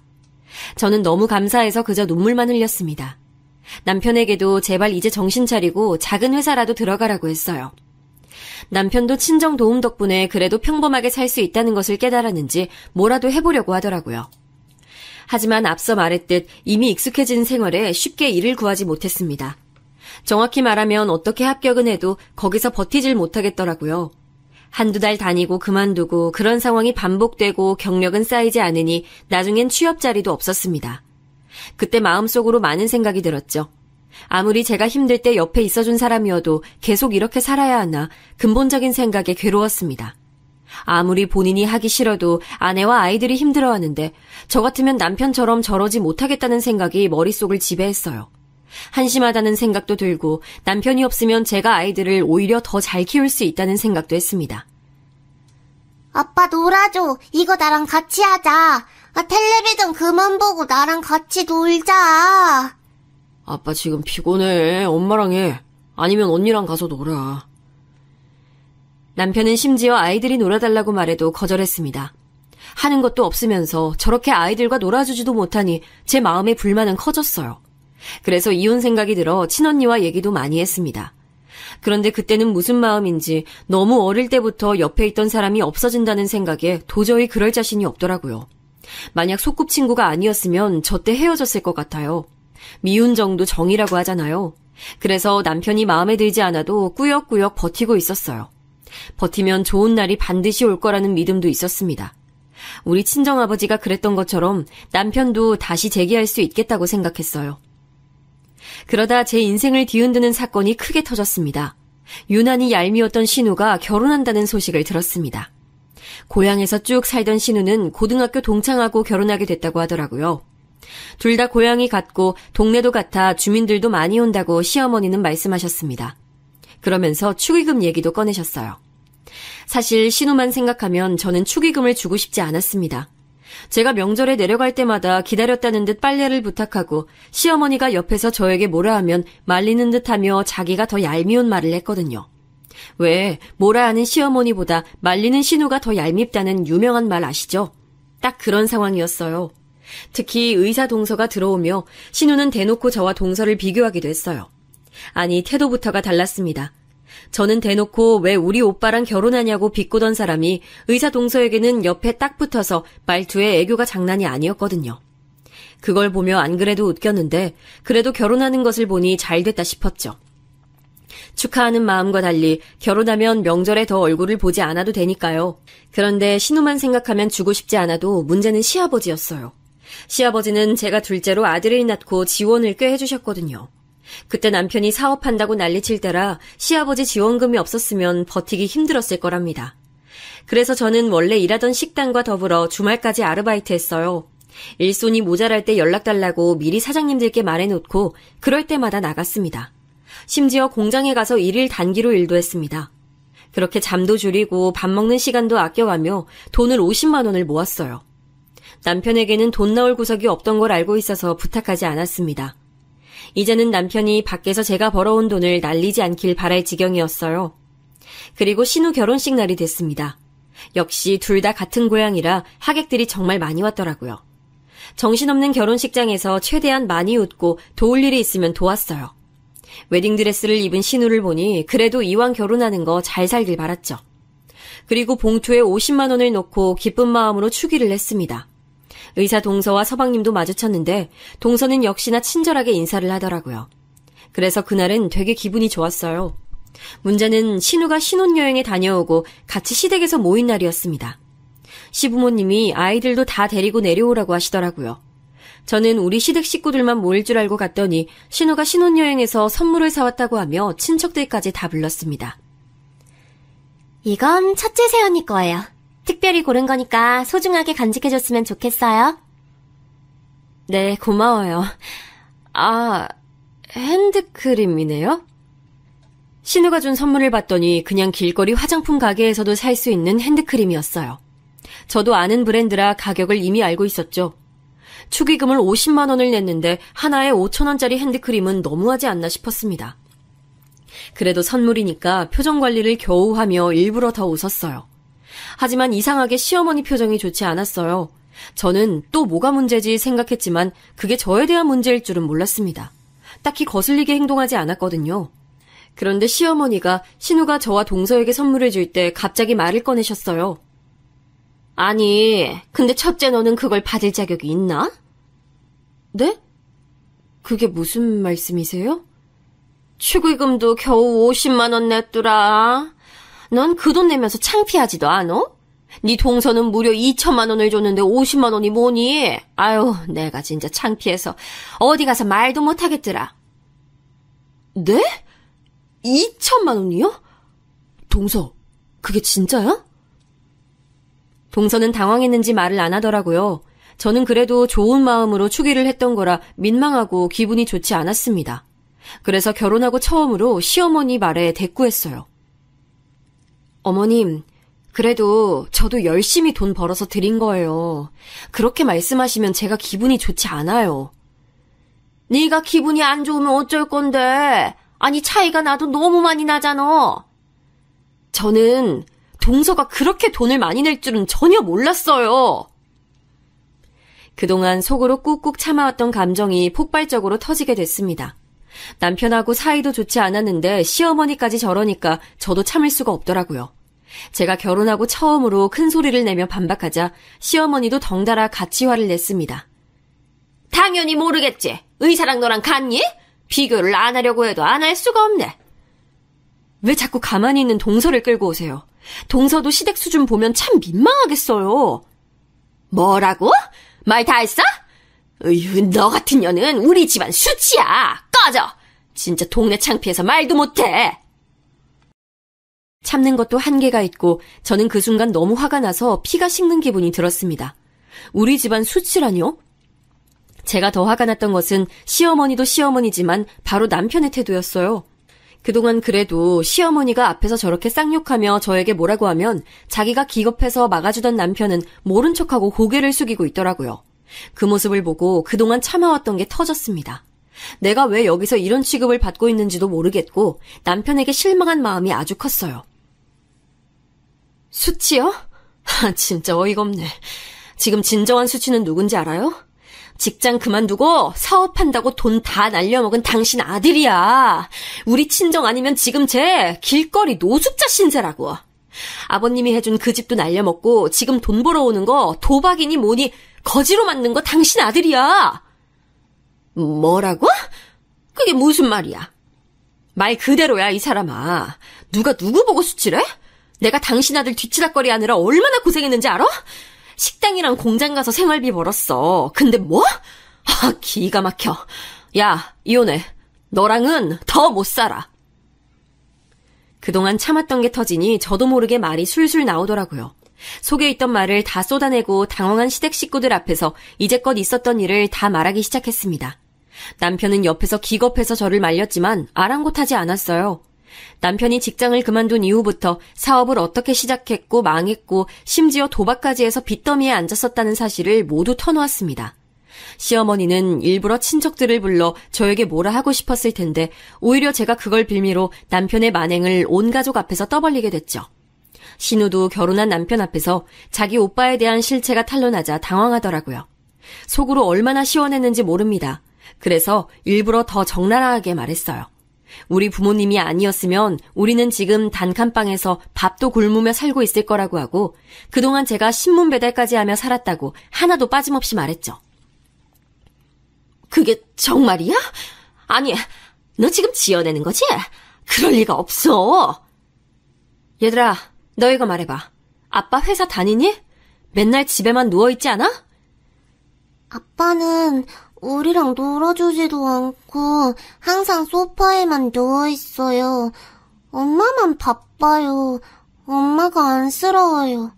저는 너무 감사해서 그저 눈물만 흘렸습니다. 남편에게도 제발 이제 정신 차리고 작은 회사라도 들어가라고 했어요. 남편도 친정 도움 덕분에 그래도 평범하게 살 수 있다는 것을 깨달았는지 뭐라도 해보려고 하더라고요. 하지만 앞서 말했듯 이미 익숙해진 생활에 쉽게 일을 구하지 못했습니다. 정확히 말하면 어떻게 합격은 해도 거기서 버티질 못하겠더라고요. 한두 달 다니고 그만두고 그런 상황이 반복되고 경력은 쌓이지 않으니 나중엔 취업 자리도 없었습니다. 그때 마음속으로 많은 생각이 들었죠. 아무리 제가 힘들 때 옆에 있어준 사람이어도 계속 이렇게 살아야 하나 근본적인 생각에 괴로웠습니다. 아무리 본인이 하기 싫어도 아내와 아이들이 힘들어하는데 저 같으면 남편처럼 저러지 못하겠다는 생각이 머릿속을 지배했어요. 한심하다는 생각도 들고 남편이 없으면 제가 아이들을 오히려 더 잘 키울 수 있다는 생각도 했습니다. 아빠 놀아줘. 이거 나랑 같이 하자. 텔레비전 그만 보고 나랑 같이 놀자. 아빠 지금 피곤해. 엄마랑 해. 아니면 언니랑 가서 놀아. 남편은 심지어 아이들이 놀아달라고 말해도 거절했습니다. 하는 것도 없으면서 저렇게 아이들과 놀아주지도 못하니 제 마음의 불만은 커졌어요. 그래서 이혼 생각이 들어 친언니와 얘기도 많이 했습니다. 그런데 그때는 무슨 마음인지 너무 어릴 때부터 옆에 있던 사람이 없어진다는 생각에 도저히 그럴 자신이 없더라고요. 만약 소꿉친구가 아니었으면 저 때 헤어졌을 것 같아요. 미운 정도 정이라고 하잖아요. 그래서 남편이 마음에 들지 않아도 꾸역꾸역 버티고 있었어요. 버티면 좋은 날이 반드시 올 거라는 믿음도 있었습니다. 우리 친정아버지가 그랬던 것처럼 남편도 다시 재기할 수 있겠다고 생각했어요. 그러다 제 인생을 뒤흔드는 사건이 크게 터졌습니다. 유난히 얄미웠던 신우가 결혼한다는 소식을 들었습니다. 고향에서 쭉 살던 신우는 고등학교 동창하고 결혼하게 됐다고 하더라고요. 둘 다 고향이 같고 동네도 같아 주민들도 많이 온다고 시어머니는 말씀하셨습니다. 그러면서 축의금 얘기도 꺼내셨어요. 사실 신우만 생각하면 저는 축의금을 주고 싶지 않았습니다. 제가 명절에 내려갈 때마다 기다렸다는 듯 빨래를 부탁하고 시어머니가 옆에서 저에게 뭐라 하면 말리는 듯하며 자기가 더 얄미운 말을 했거든요. 왜 뭐라 하는 시어머니보다 말리는 신우가 더 얄밉다는 유명한 말 아시죠? 딱 그런 상황이었어요. 특히 의사 동서가 들어오며 신우는 대놓고 저와 동서를 비교하기도 했어요. 아니 태도부터가 달랐습니다. 저는 대놓고 왜 우리 오빠랑 결혼하냐고 비꼬던 사람이 의사 동서에게는 옆에 딱 붙어서 말투에 애교가 장난이 아니었거든요. 그걸 보며 안 그래도 웃겼는데 그래도 결혼하는 것을 보니 잘 됐다 싶었죠. 축하하는 마음과 달리 결혼하면 명절에 더 얼굴을 보지 않아도 되니까요. 그런데 신우만 생각하면 주고 싶지 않아도 문제는 시아버지였어요. 시아버지는 제가 둘째로 아들을 낳고 지원을 꽤 해주셨거든요. 그때 남편이 사업한다고 난리칠 때라 시아버지 지원금이 없었으면 버티기 힘들었을 거랍니다. 그래서 저는 원래 일하던 식당과 더불어 주말까지 아르바이트 했어요. 일손이 모자랄 때 연락달라고 미리 사장님들께 말해놓고 그럴 때마다 나갔습니다. 심지어 공장에 가서 일일 단기로 일도 했습니다. 그렇게 잠도 줄이고 밥 먹는 시간도 아껴가며 돈을 50만 원을 모았어요. 남편에게는 돈 나올 구석이 없던 걸 알고 있어서 부탁하지 않았습니다. 이제는 남편이 밖에서 제가 벌어온 돈을 날리지 않길 바랄 지경이었어요. 그리고 신우 결혼식 날이 됐습니다. 역시 둘 다 같은 고향이라 하객들이 정말 많이 왔더라고요. 정신없는 결혼식장에서 최대한 많이 웃고 도울 일이 있으면 도왔어요. 웨딩드레스를 입은 신우를 보니 그래도 이왕 결혼하는 거 잘 살길 바랐죠. 그리고 봉투에 50만 원을 넣고 기쁜 마음으로 추기를 했습니다. 의사 동서와 서방님도 마주쳤는데 동서는 역시나 친절하게 인사를 하더라고요. 그래서 그날은 되게 기분이 좋았어요. 문제는 신우가 신혼여행에 다녀오고 같이 시댁에서 모인 날이었습니다. 시부모님이 아이들도 다 데리고 내려오라고 하시더라고요. 저는 우리 시댁 식구들만 모일 줄 알고 갔더니 신우가 신혼여행에서 선물을 사왔다고 하며 친척들까지 다 불렀습니다. 이건 첫째 새언니 거예요. 특별히 고른 거니까 소중하게 간직해줬으면 좋겠어요. 네, 고마워요. 아, 핸드크림이네요? 신우가 준 선물을 봤더니 그냥 길거리 화장품 가게에서도 살 수 있는 핸드크림이었어요. 저도 아는 브랜드라 가격을 이미 알고 있었죠. 축의금을 50만 원을 냈는데 하나에 5천 원짜리 핸드크림은 너무하지 않나 싶었습니다. 그래도 선물이니까 표정 관리를 겨우 하며 일부러 더 웃었어요. 하지만 이상하게 시어머니 표정이 좋지 않았어요. 저는 또 뭐가 문제지 생각했지만 그게 저에 대한 문제일 줄은 몰랐습니다. 딱히 거슬리게 행동하지 않았거든요. 그런데 시어머니가 신우가 저와 동서에게 선물을 줄 때 갑자기 말을 꺼내셨어요. 아니, 근데 첫째 너는 그걸 받을 자격이 있나? 네? 그게 무슨 말씀이세요? 축의금도 겨우 50만 원 냈더라. 넌 그 돈 내면서 창피하지도 않어? 네 동서는 무려 2천만 원을 줬는데 50만 원이 뭐니? 아유, 내가 진짜 창피해서 어디 가서 말도 못하겠더라. 네? 2천만 원이요? 동서, 그게 진짜야? 동서는 당황했는지 말을 안 하더라고요. 저는 그래도 좋은 마음으로 축의를 했던 거라 민망하고 기분이 좋지 않았습니다. 그래서 결혼하고 처음으로 시어머니 말에 대꾸했어요. 어머님, 그래도 저도 열심히 돈 벌어서 드린 거예요. 그렇게 말씀하시면 제가 기분이 좋지 않아요. 네가 기분이 안 좋으면 어쩔 건데. 아니, 차이가 나도 너무 많이 나잖아. 저는 동서가 그렇게 돈을 많이 낼 줄은 전혀 몰랐어요. 그동안 속으로 꾹꾹 참아왔던 감정이 폭발적으로 터지게 됐습니다. 남편하고 사이도 좋지 않았는데 시어머니까지 저러니까 저도 참을 수가 없더라고요. 제가 결혼하고 처음으로 큰 소리를 내며 반박하자 시어머니도 덩달아 같이 화를 냈습니다. 당연히 모르겠지. 의사랑 너랑 같니? 비교를 안 하려고 해도 안 할 수가 없네. 왜 자꾸 가만히 있는 동서를 끌고 오세요? 동서도 시댁 수준 보면 참 민망하겠어요. 뭐라고? 말 다 했어? 으유, 너 같은 년은 우리 집안 수치야. 꺼져. 진짜 동네 창피해서 말도 못해. 참는 것도 한계가 있고 저는 그 순간 너무 화가 나서 피가 식는 기분이 들었습니다. 우리 집안 수치라뇨? 제가 더 화가 났던 것은 시어머니도 시어머니지만 바로 남편의 태도였어요. 그동안 그래도 시어머니가 앞에서 저렇게 쌍욕하며 저에게 뭐라고 하면 자기가 기겁해서 막아주던 남편은 모른 척하고 고개를 숙이고 있더라고요. 그 모습을 보고 그동안 참아왔던 게 터졌습니다. 내가 왜 여기서 이런 취급을 받고 있는지도 모르겠고 남편에게 실망한 마음이 아주 컸어요. 수치요? 진짜 어이가 없네. 지금 진정한 수치는 누군지 알아요? 직장 그만두고 사업한다고 돈 다 날려먹은 당신 아들이야. 우리 친정 아니면 지금 쟤 길거리 노숙자 신세라고. 아버님이 해준 그 집도 날려먹고 지금 돈 벌어오는 거 도박이니 뭐니 거지로 만든 거 당신 아들이야. 뭐라고? 그게 무슨 말이야? 말 그대로야, 이 사람아. 누가 누구 보고 수치래? 내가 당신 아들 뒤치다거리 하느라 얼마나 고생했는지 알아? 식당이랑 공장 가서 생활비 벌었어. 근데 뭐? 기가 막혀. 야, 이혼해. 너랑은 더 못 살아. 그동안 참았던 게 터지니 저도 모르게 말이 술술 나오더라고요. 속에 있던 말을 다 쏟아내고 당황한 시댁 식구들 앞에서 이제껏 있었던 일을 다 말하기 시작했습니다. 남편은 옆에서 기겁해서 저를 말렸지만 아랑곳하지 않았어요. 남편이 직장을 그만둔 이후부터 사업을 어떻게 시작했고 망했고 심지어 도박까지 해서 빚더미에 앉았었다는 사실을 모두 터놓았습니다. 시어머니는 일부러 친척들을 불러 저에게 뭐라 하고 싶었을 텐데 오히려 제가 그걸 빌미로 남편의 만행을 온 가족 앞에서 떠벌리게 됐죠. 신우도 결혼한 남편 앞에서 자기 오빠에 대한 실체가 탄로나자 당황하더라고요. 속으로 얼마나 시원했는지 모릅니다. 그래서 일부러 더 적나라하게 말했어요. 우리 부모님이 아니었으면 우리는 지금 단칸방에서 밥도 굶으며 살고 있을 거라고 하고 그동안 제가 신문 배달까지 하며 살았다고 하나도 빠짐없이 말했죠. 그게 정말이야? 아니, 너 지금 지어내는 거지? 그럴 리가 없어. 얘들아, 너 이거 말해봐. 아빠 회사 다니니? 맨날 집에만 누워있지 않아? 아빠는 우리랑 놀아주지도 않고 항상 소파에만 누워있어요. 엄마만 바빠요. 엄마가 안쓰러워요.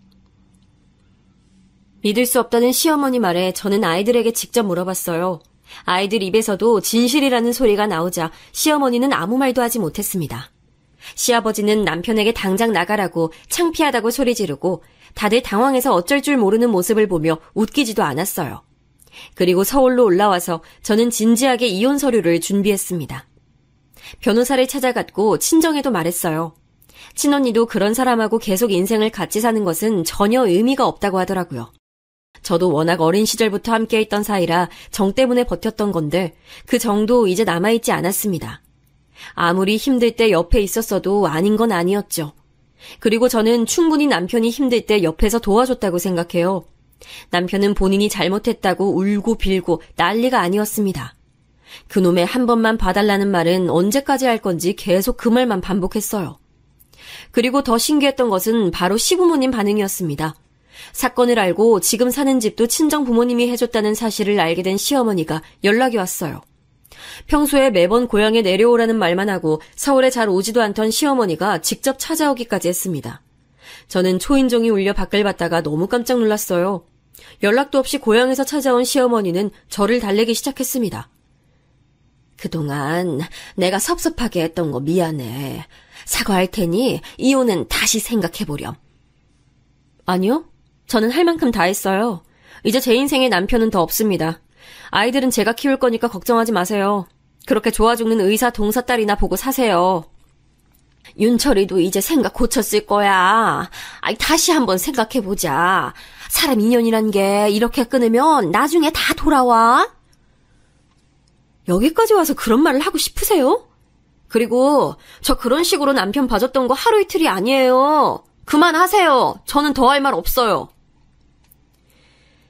믿을 수 없다는 시어머니 말에 저는 아이들에게 직접 물어봤어요. 아이들 입에서도 진실이라는 소리가 나오자 시어머니는 아무 말도 하지 못했습니다. 시아버지는 남편에게 당장 나가라고 창피하다고 소리 지르고 다들 당황해서 어쩔 줄 모르는 모습을 보며 웃기지도 않았어요. 그리고 서울로 올라와서 저는 진지하게 이혼 서류를 준비했습니다. 변호사를 찾아갔고 친정에도 말했어요. 친언니도 그런 사람하고 계속 인생을 같이 사는 것은 전혀 의미가 없다고 하더라고요. 저도 워낙 어린 시절부터 함께했던 사이라 정 때문에 버텼던 건데 그 정도 이제 남아있지 않았습니다. 아무리 힘들 때 옆에 있었어도 아닌 건 아니었죠. 그리고 저는 충분히 남편이 힘들 때 옆에서 도와줬다고 생각해요. 남편은 본인이 잘못했다고 울고 빌고 난리가 아니었습니다. 그놈의 한 번만 봐달라는 말은 언제까지 할 건지 계속 그 말만 반복했어요. 그리고 더 신기했던 것은 바로 시부모님 반응이었습니다. 사건을 알고 지금 사는 집도 친정 부모님이 해줬다는 사실을 알게 된 시어머니가 연락이 왔어요. 평소에 매번 고향에 내려오라는 말만 하고 서울에 잘 오지도 않던 시어머니가 직접 찾아오기까지 했습니다. 저는 초인종이 울려 밖을 봤다가 너무 깜짝 놀랐어요. 연락도 없이 고향에서 찾아온 시어머니는 저를 달래기 시작했습니다. 그동안 내가 섭섭하게 했던 거 미안해. 사과할 테니 이혼은 다시 생각해보렴. 아니요. 저는 할 만큼 다 했어요. 이제 제 인생에 남편은 더 없습니다. 아이들은 제가 키울 거니까 걱정하지 마세요. 그렇게 좋아 죽는 의사 동사딸이나 보고 사세요. 윤철이도 이제 생각 고쳤을 거야. 다시 한번 생각해보자. 사람 인연이란 게 이렇게 끊으면 나중에 다 돌아와. 여기까지 와서 그런 말을 하고 싶으세요? 그리고 저 그런 식으로 남편 봐줬던 거 하루 이틀이 아니에요. 그만하세요. 저는 더 할 말 없어요.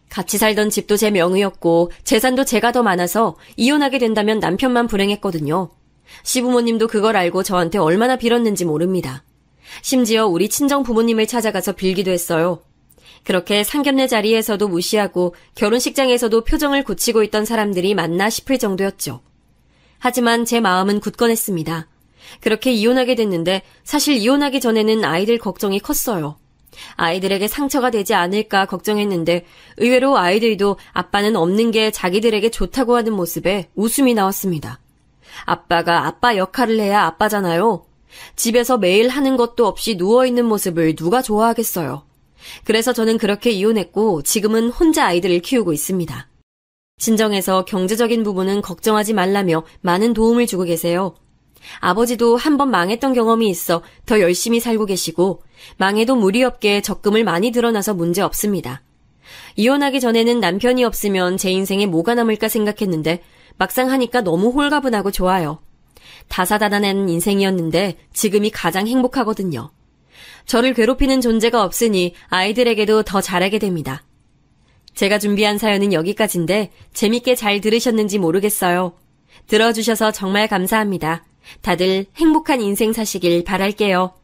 같이 살던 집도 제 명의였고 재산도 제가 더 많아서 이혼하게 된다면 남편만 불행했거든요. 시부모님도 그걸 알고 저한테 얼마나 빌었는지 모릅니다. 심지어 우리 친정 부모님을 찾아가서 빌기도 했어요. 그렇게 상견례 자리에서도 무시하고 결혼식장에서도 표정을 굳히고 있던 사람들이 맞나 싶을 정도였죠. 하지만 제 마음은 굳건했습니다. 그렇게 이혼하게 됐는데 사실 이혼하기 전에는 아이들 걱정이 컸어요. 아이들에게 상처가 되지 않을까 걱정했는데 의외로 아이들도 아빠는 없는 게 자기들에게 좋다고 하는 모습에 웃음이 나왔습니다. 아빠가 아빠 역할을 해야 아빠잖아요. 집에서 매일 하는 것도 없이 누워있는 모습을 누가 좋아하겠어요. 그래서 저는 그렇게 이혼했고 지금은 혼자 아이들을 키우고 있습니다. 친정에서 경제적인 부분은 걱정하지 말라며 많은 도움을 주고 계세요. 아버지도 한번 망했던 경험이 있어 더 열심히 살고 계시고 망해도 무리 없게 적금을 많이 들어놔서 문제 없습니다. 이혼하기 전에는 남편이 없으면 제 인생에 뭐가 남을까 생각했는데 막상 하니까 너무 홀가분하고 좋아요. 다사다난한 인생이었는데 지금이 가장 행복하거든요. 저를 괴롭히는 존재가 없으니 아이들에게도 더 잘하게 됩니다. 제가 준비한 사연은 여기까지인데 재밌게 잘 들으셨는지 모르겠어요. 들어주셔서 정말 감사합니다. 다들 행복한 인생 사시길 바랄게요.